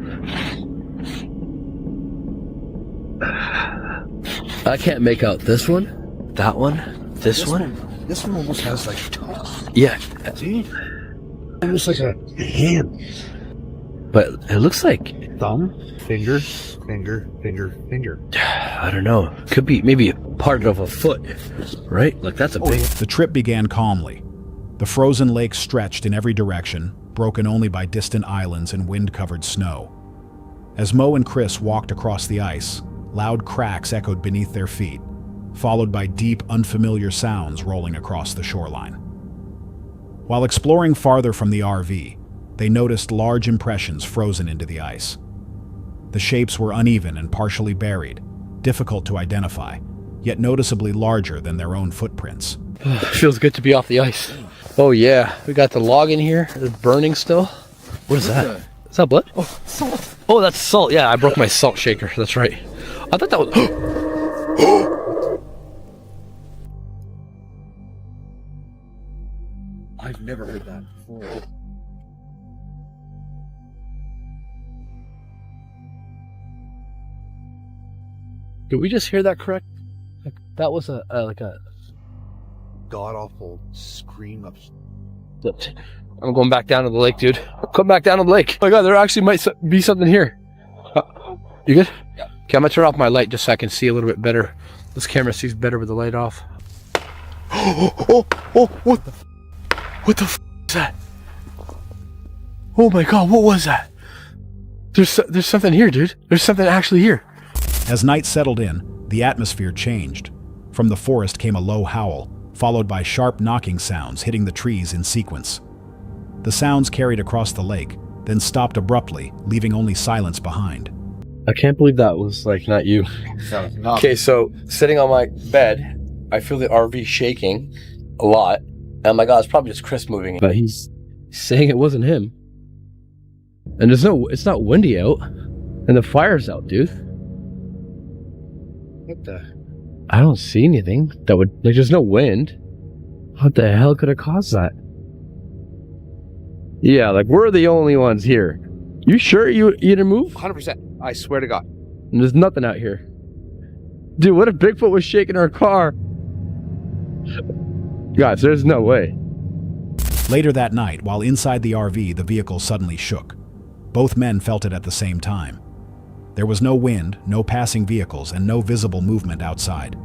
I can't make out this one, that one, this one. This one almost has, like, toes. Yeah. See? Almost like a hand. But it looks like... Thumb, finger, finger, finger, finger. I don't know. Could be maybe part of a foot, right? Like, that's a big... The trip began calmly. The frozen lake stretched in every direction, broken only by distant islands and wind-covered snow. As Mo and Chris walked across the ice, loud cracks echoed beneath their feet, followed by deep, unfamiliar sounds rolling across the shoreline. While exploring farther from the RV, they noticed large impressions frozen into the ice. The shapes were uneven and partially buried, difficult to identify, yet noticeably larger than their own footprints. Feels good to be off the ice. Oh yeah, we got the log in here. It's burning still. What is that? Is that blood? Oh, salt. Oh, that's salt. Yeah, I broke my salt shaker. That's right. I thought that was... I've never heard that before. Did we just hear that correct? Like, that was a god-awful scream of... I'm going back down to the lake, dude. Come back down to the lake. Oh my god, there actually might be something here. You good? Yeah. Okay, I'm gonna turn off my light just so I can see a little bit better. This camera sees better with the light off. What the f is that? Oh my god, what was that? There's something here, dude. There's something actually here. As night settled in, the atmosphere changed. From the forest came a low howl, followed by sharp knocking sounds hitting the trees in sequence. The sounds carried across the lake, then stopped abruptly, leaving only silence behind. I can't believe that was like not you. Okay, so sitting on my bed, I feel the RV shaking a lot. And I'm like, oh, it's probably just Chris moving. But he's saying it wasn't him. And it's not windy out. And the fire's out, dude. What the? I don't see anything that would, like, there's no wind. What the hell could have caused that? Yeah, like, we're the only ones here. You sure you didn't move? 100%. I swear to God. And there's nothing out here. Dude, what if Bigfoot was shaking our car? Guys, there's no way. Later that night, while inside the RV, the vehicle suddenly shook. Both men felt it at the same time. There was no wind, no passing vehicles, and no visible movement outside.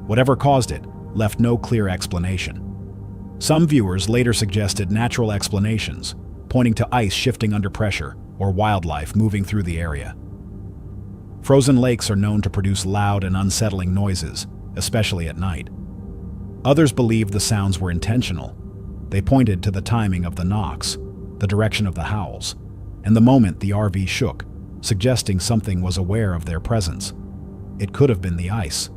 Whatever caused it left no clear explanation. Some viewers later suggested natural explanations, pointing to ice shifting under pressure or wildlife moving through the area. Frozen lakes are known to produce loud and unsettling noises, especially at night. Others believed the sounds were intentional. They pointed to the timing of the knocks, the direction of the howls, and the moment the RV shook, suggesting something was aware of their presence. It could have been the ice.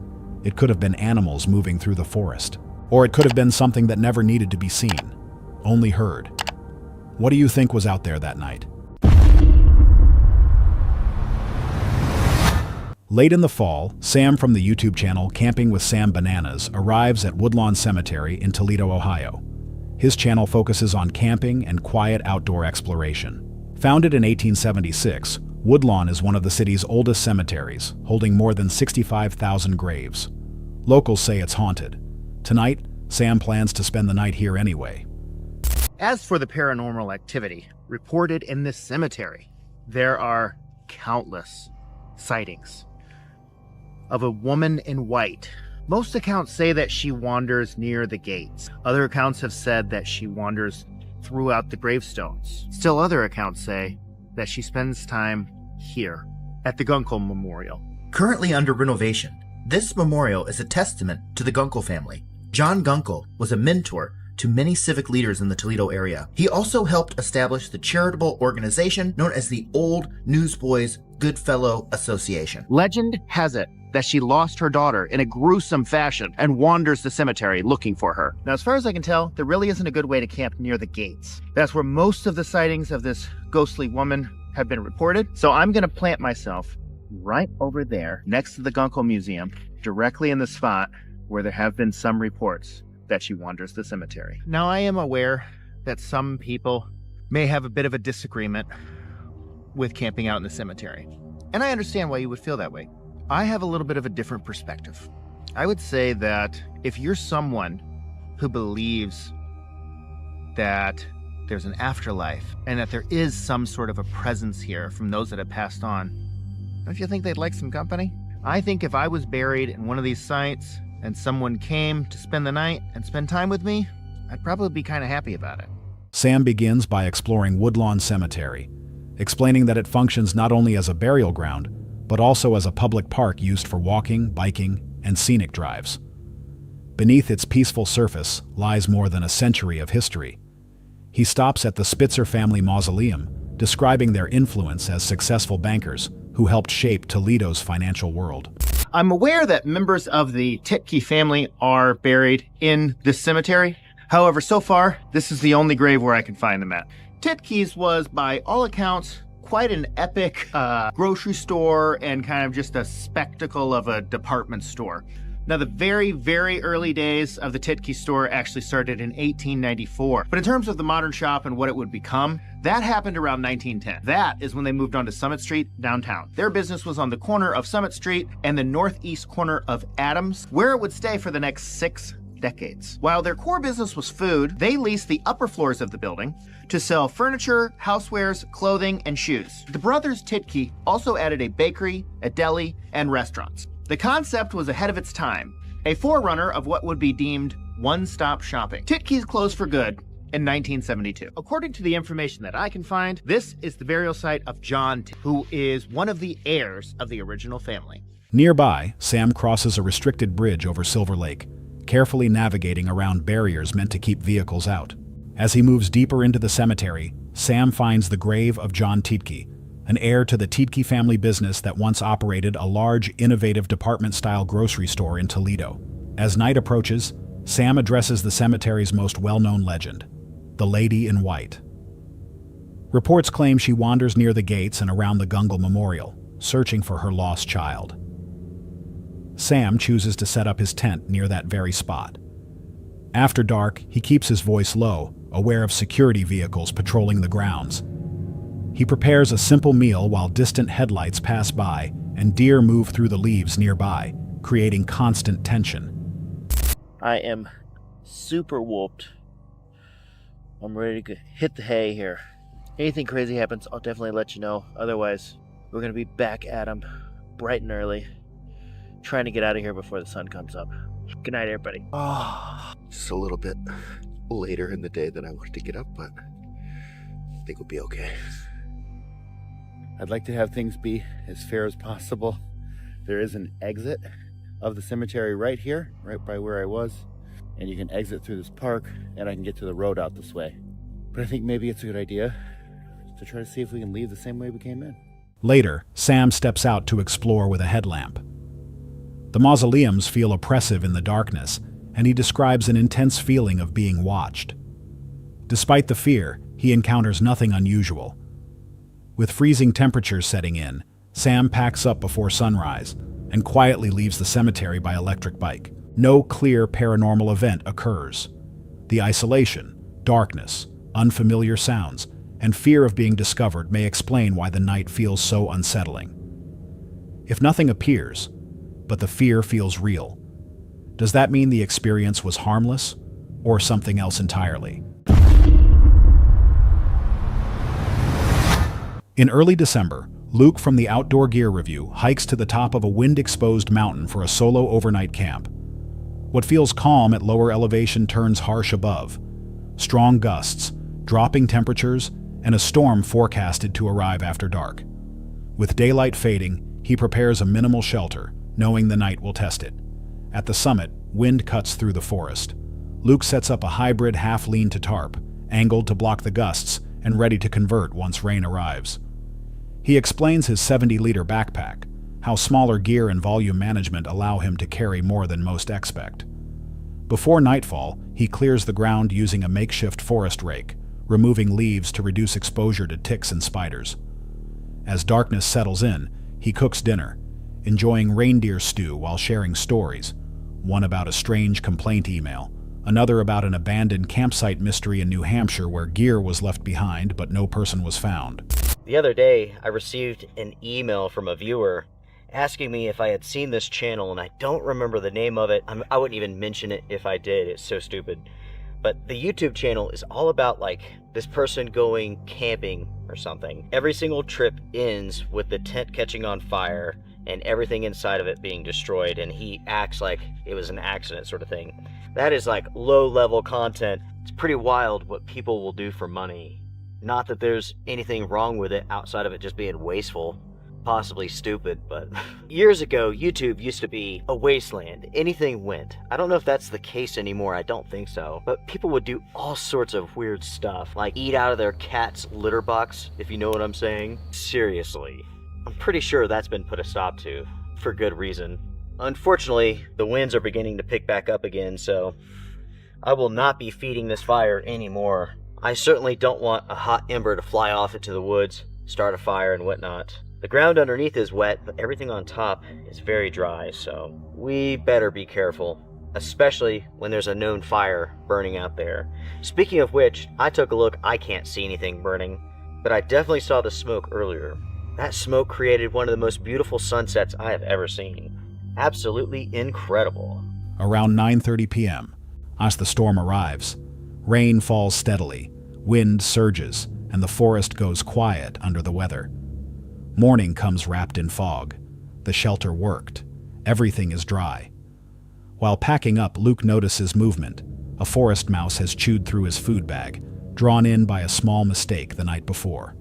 It could have been animals moving through the forest. Or it could have been something that never needed to be seen, only heard. What do you think was out there that night? Late in the fall, Sam from the YouTube channel Camping with Sam Bananas arrives at Woodlawn Cemetery in Toledo, Ohio. His channel focuses on camping and quiet outdoor exploration. Founded in 1876, Woodlawn is one of the city's oldest cemeteries, holding more than 65,000 graves. Locals say it's haunted. Tonight, Sam plans to spend the night here anyway. As for the paranormal activity reported in this cemetery, there are countless sightings of a woman in white. Most accounts say that she wanders near the gates. Other accounts have said that she wanders throughout the gravestones. Still other accounts say that she spends time here at the Gunkel Memorial. Currently under renovation, this memorial is a testament to the Gunkel family. John Gunkel was a mentor to many civic leaders in the Toledo area. He also helped establish the charitable organization known as the Old Newsboys Goodfellow Association. Legend has it that she lost her daughter in a gruesome fashion and wanders the cemetery looking for her. Now, as far as I can tell, there really isn't a good way to camp near the gates. That's where most of the sightings of this ghostly woman have been reported. So I'm going to plant myself right over there next to the Gunkel Museum, directly in the spot where there have been some reports that she wanders the cemetery. Now, I am aware that some people may have a bit of a disagreement with camping out in the cemetery, and I understand why you would feel that way. I have a little bit of a different perspective. I would say that if you're someone who believes that there's an afterlife and that there is some sort of a presence here from those that have passed on, don't you think they'd like some company? I think if I was buried in one of these sites and someone came to spend the night and spend time with me, I'd probably be kind of happy about it. Sam begins by exploring Woodlawn Cemetery, explaining that it functions not only as a burial ground, but also as a public park used for walking, biking, and scenic drives. Beneath its peaceful surface lies more than a century of history. He stops at the Spitzer family mausoleum, describing their influence as successful bankers who helped shape Toledo's financial world. I'm aware that members of the Titke family are buried in this cemetery. However, so far, this is the only grave where I can find them at. Titke's was, by all accounts, quite an epic grocery store and kind of just a spectacle of a department store. Now, the very, very early days of the Titke store actually started in 1894. But in terms of the modern shop and what it would become, that happened around 1910. That is when they moved on to Summit Street downtown. Their business was on the corner of Summit Street and the northeast corner of Adams, where it would stay for the next 6 decades. While their core business was food, they leased the upper floors of the building to sell furniture, housewares, clothing, and shoes. The brothers Titke also added a bakery, a deli, and restaurants. The concept was ahead of its time, a forerunner of what would be deemed one-stop shopping. Titke's closed for good in 1972. According to the information that I can find, this is the burial site of John, who is one of the heirs of the original family. Nearby, Sam crosses a restricted bridge over Silver Lake, carefully navigating around barriers meant to keep vehicles out. As he moves deeper into the cemetery, Sam finds the grave of John Tiedtke, an heir to the Tiedtke family business that once operated a large, innovative department-style grocery store in Toledo. As night approaches, Sam addresses the cemetery's most well-known legend, the Lady in White. Reports claim she wanders near the gates and around the Gungle Memorial, searching for her lost child. Sam chooses to set up his tent near that very spot. After dark, he keeps his voice low, aware of security vehicles patrolling the grounds. He prepares a simple meal while distant headlights pass by and deer move through the leaves nearby, creating constant tension. I am super whooped. I'm ready to hit the hay here. Anything crazy happens, I'll definitely let you know. Otherwise, we're going to be back at 'em bright and early, trying to get out of here before the sun comes up. Good night, everybody. Just a little bit later in the day than I wanted to get up, but I think we'll be okay. I'd like to have things be as fair as possible. There is an exit of the cemetery right here, right by where I was, and you can exit through this park, and I can get to the road out this way. But I think maybe it's a good idea to try to see if we can leave the same way we came in. Later, Sam steps out to explore with a headlamp. The mausoleums feel oppressive in the darkness, and he describes an intense feeling of being watched. Despite the fear, he encounters nothing unusual. With freezing temperatures setting in, Sam packs up before sunrise and quietly leaves the cemetery by electric bike. No clear paranormal event occurs. The isolation, darkness, unfamiliar sounds, and fear of being discovered may explain why the night feels so unsettling. If nothing appears, but the fear feels real, does that mean the experience was harmless or something else entirely? In early December, Luke from the Outdoor Gear Review hikes to the top of a wind-exposed mountain for a solo overnight camp. What feels calm at lower elevation turns harsh above. Strong gusts, dropping temperatures, and a storm forecasted to arrive after dark. With daylight fading, he prepares a minimal shelter, knowing the night will test it. At the summit, wind cuts through the forest. Luke sets up a hybrid half-lean-to tarp, angled to block the gusts and ready to convert once rain arrives. He explains his 70-liter backpack, how smaller gear and volume management allow him to carry more than most expect. Before nightfall, he clears the ground using a makeshift forest rake, removing leaves to reduce exposure to ticks and spiders. As darkness settles in, he cooks dinner, enjoying reindeer stew while sharing stories, one about a strange complaint email, another about an abandoned campsite mystery in New Hampshire where gear was left behind but no person was found. The other day, I received an email from a viewer asking me if I had seen this channel, and I don't remember the name of it. I wouldn't even mention it if I did. It's so stupid. But the YouTube channel is all about like this person going camping or something. Every single trip ends with the tent catching on fire and everything inside of it being destroyed, and he acts like it was an accident sort of thing. That is like low-level content. It's pretty wild what people will do for money. Not that there's anything wrong with it outside of it just being wasteful, possibly stupid, but years ago, YouTube used to be a wasteland. Anything went. I don't know if that's the case anymore. I don't think so. But people would do all sorts of weird stuff, like eat out of their cat's litter box, if you know what I'm saying. Seriously. I'm pretty sure that's been put a stop to, for good reason. Unfortunately, the winds are beginning to pick back up again, so I will not be feeding this fire anymore. I certainly don't want a hot ember to fly off into the woods, start a fire and whatnot. The ground underneath is wet, but everything on top is very dry, so we better be careful, especially when there's a known fire burning out there. Speaking of which, I took a look. I can't see anything burning, but I definitely saw the smoke earlier. That smoke created one of the most beautiful sunsets I have ever seen. Absolutely incredible. Around 9:30 p.m., as the storm arrives, rain falls steadily, wind surges, and the forest goes quiet under the weather. Morning comes wrapped in fog. The shelter worked. Everything is dry. While packing up, Luke notices movement. A forest mouse has chewed through his food bag, drawn in by a small mistake the night before.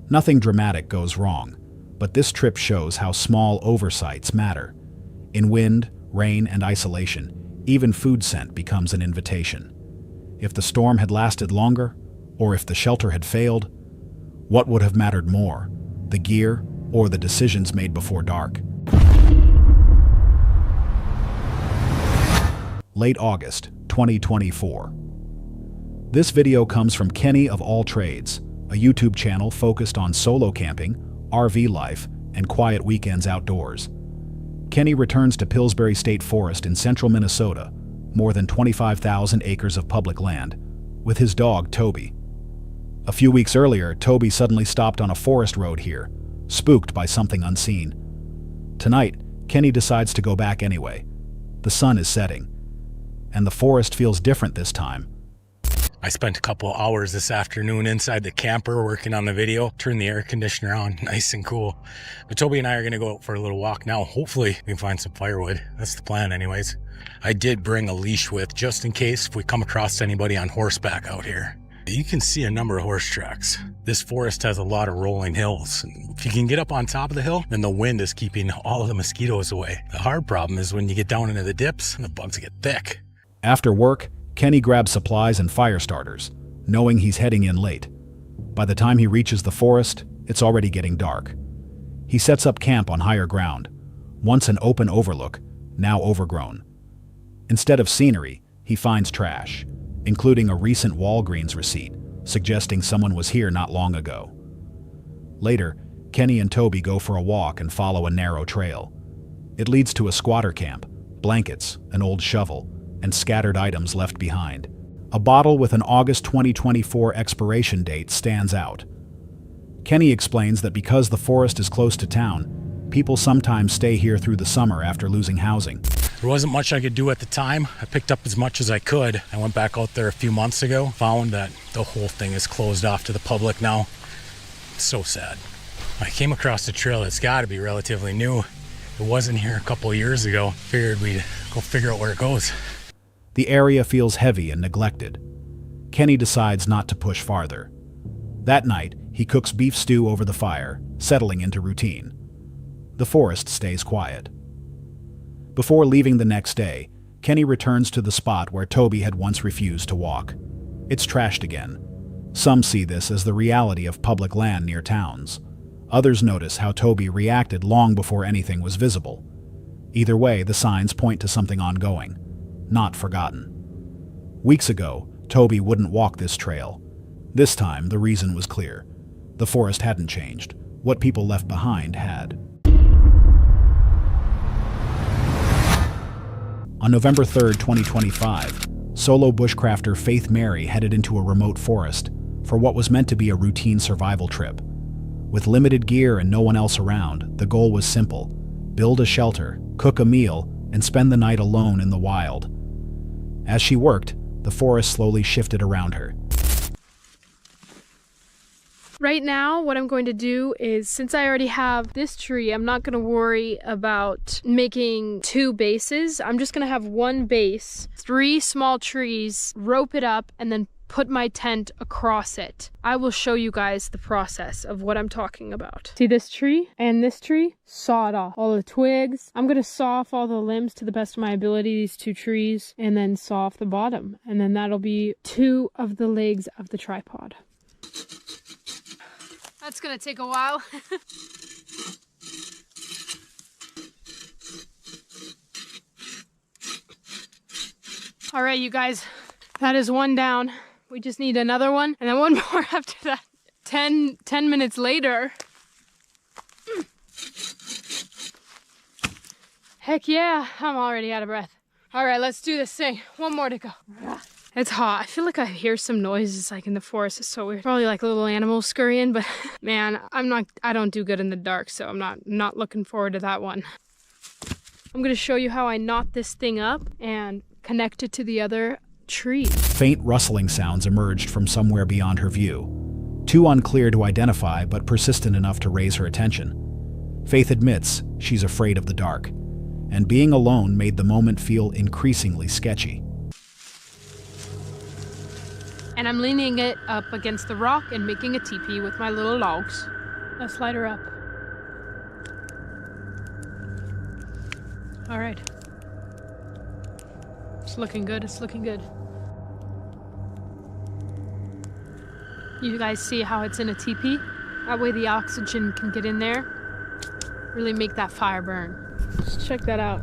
Nothing dramatic goes wrong, but this trip shows how small oversights matter. In wind, rain, and isolation, even food scent becomes an invitation. If the storm had lasted longer, Or if the shelter had failed, what would have mattered more, the gear or the decisions made before dark? Late August 2024. This video comes from Kenny of All Trades, a YouTube channel focused on solo camping, RV life, and quiet weekends outdoors. Kenny returns to Pillsbury State Forest in central Minnesota, more than 25,000 acres of public land, with his dog Toby. A few weeks earlier, Toby suddenly stopped on a forest road here, spooked by something unseen. Tonight, Kenny decides to go back anyway. The sun is setting, and the forest feels different this time. I spent a couple hours this afternoon inside the camper working on the video, turned the air conditioner on, nice and cool. But Toby and I are gonna go out for a little walk now. Hopefully we can find some firewood. That's the plan anyways. I did bring a leash with, just in case if we come across anybody on horseback out here. You can see a number of horse tracks. This forest has a lot of rolling hills. If you can get up on top of the hill, then the wind is keeping all of the mosquitoes away. The hard problem is when you get down into the dips, the bugs get thick. After work, Kenny grabs supplies and fire starters, knowing he's heading in late. By the time he reaches the forest, it's already getting dark. He sets up camp on higher ground, once an open overlook, now overgrown. Instead of scenery, he finds trash, including a recent Walgreens receipt, suggesting someone was here not long ago. Later, Kenny and Toby go for a walk and follow a narrow trail. It leads to a squatter camp, blankets, an old shovel, and scattered items left behind. A bottle with an August 2024 expiration date stands out. Kenny explains that because the forest is close to town, people sometimes stay here through the summer after losing housing. There wasn't much I could do at the time. I picked up as much as I could. I went back out there a few months ago, found that the whole thing is closed off to the public now. It's so sad. I came across a trail that's got to be relatively new. It wasn't here a couple of years ago. Figured we'd go figure out where it goes. The area feels heavy and neglected. Kenny decides not to push farther. That night, he cooks beef stew over the fire, settling into routine. The forest stays quiet. Before leaving the next day, Kenny returns to the spot where Toby had once refused to walk. It's trashed again. Some see this as the reality of public land near towns. Others notice how Toby reacted long before anything was visible. Either way, the signs point to something ongoing, not forgotten. Weeks ago, Toby wouldn't walk this trail. This time, the reason was clear. The forest hadn't changed. What people left behind had. On November 3rd, 2025, solo bushcrafter Faith Mary headed into a remote forest for what was meant to be a routine survival trip. With limited gear and no one else around, the goal was simple: build a shelter, cook a meal, and spend the night alone in the wild. As she worked, the forest slowly shifted around her. Right now, what I'm going to do is, since I already have this tree, I'm not going to worry about making two bases. I'm just going to have one base, 3 small trees, rope it up, and then put my tent across it. I will show you guys the process of what I'm talking about. See this tree and this tree? Saw it off. All the twigs. I'm going to saw off all the limbs to the best of my ability, these 2 trees, and then saw off the bottom. And then that'll be 2 of the legs of the tripod. That's gonna take a while. All right, you guys, that is 1 down. We just need another one, and then 1 more after that. 10 minutes later. Heck yeah, I'm already out of breath. All right, let's do this thing. 1 more to go. It's hot. I feel like I hear some noises like in the forest. It's so weird. Probably like little animals scurrying, but man, I don't do good in the dark, so I'm not looking forward to that one. I'm gonna show you how I knot this thing up and connect it to the other tree. Faint rustling sounds emerged from somewhere beyond her view. Too unclear to identify, but persistent enough to raise her attention. Faith admits she's afraid of the dark, and being alone made the moment feel increasingly sketchy. And I'm leaning it up against the rock and making a teepee with my little logs. Let's light her up. All right. It's looking good, it's looking good. You guys see how it's in a teepee? That way the oxygen can get in there, really make that fire burn. Just check that out.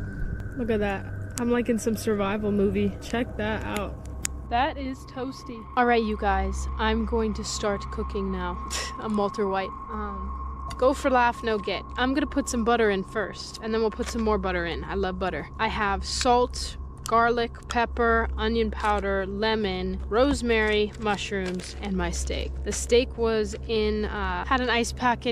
Look at that. I'm like in some survival movie. Check that out. That is toasty. All right, you guys, I'm going to start cooking now. I'm Walter White. Go for laugh, no get. I'm gonna put some butter in first, and then we'll put some more butter in. I love butter. I have salt, garlic, pepper, onion powder, lemon, rosemary, mushrooms, and my steak. The steak was in, had an ice pack in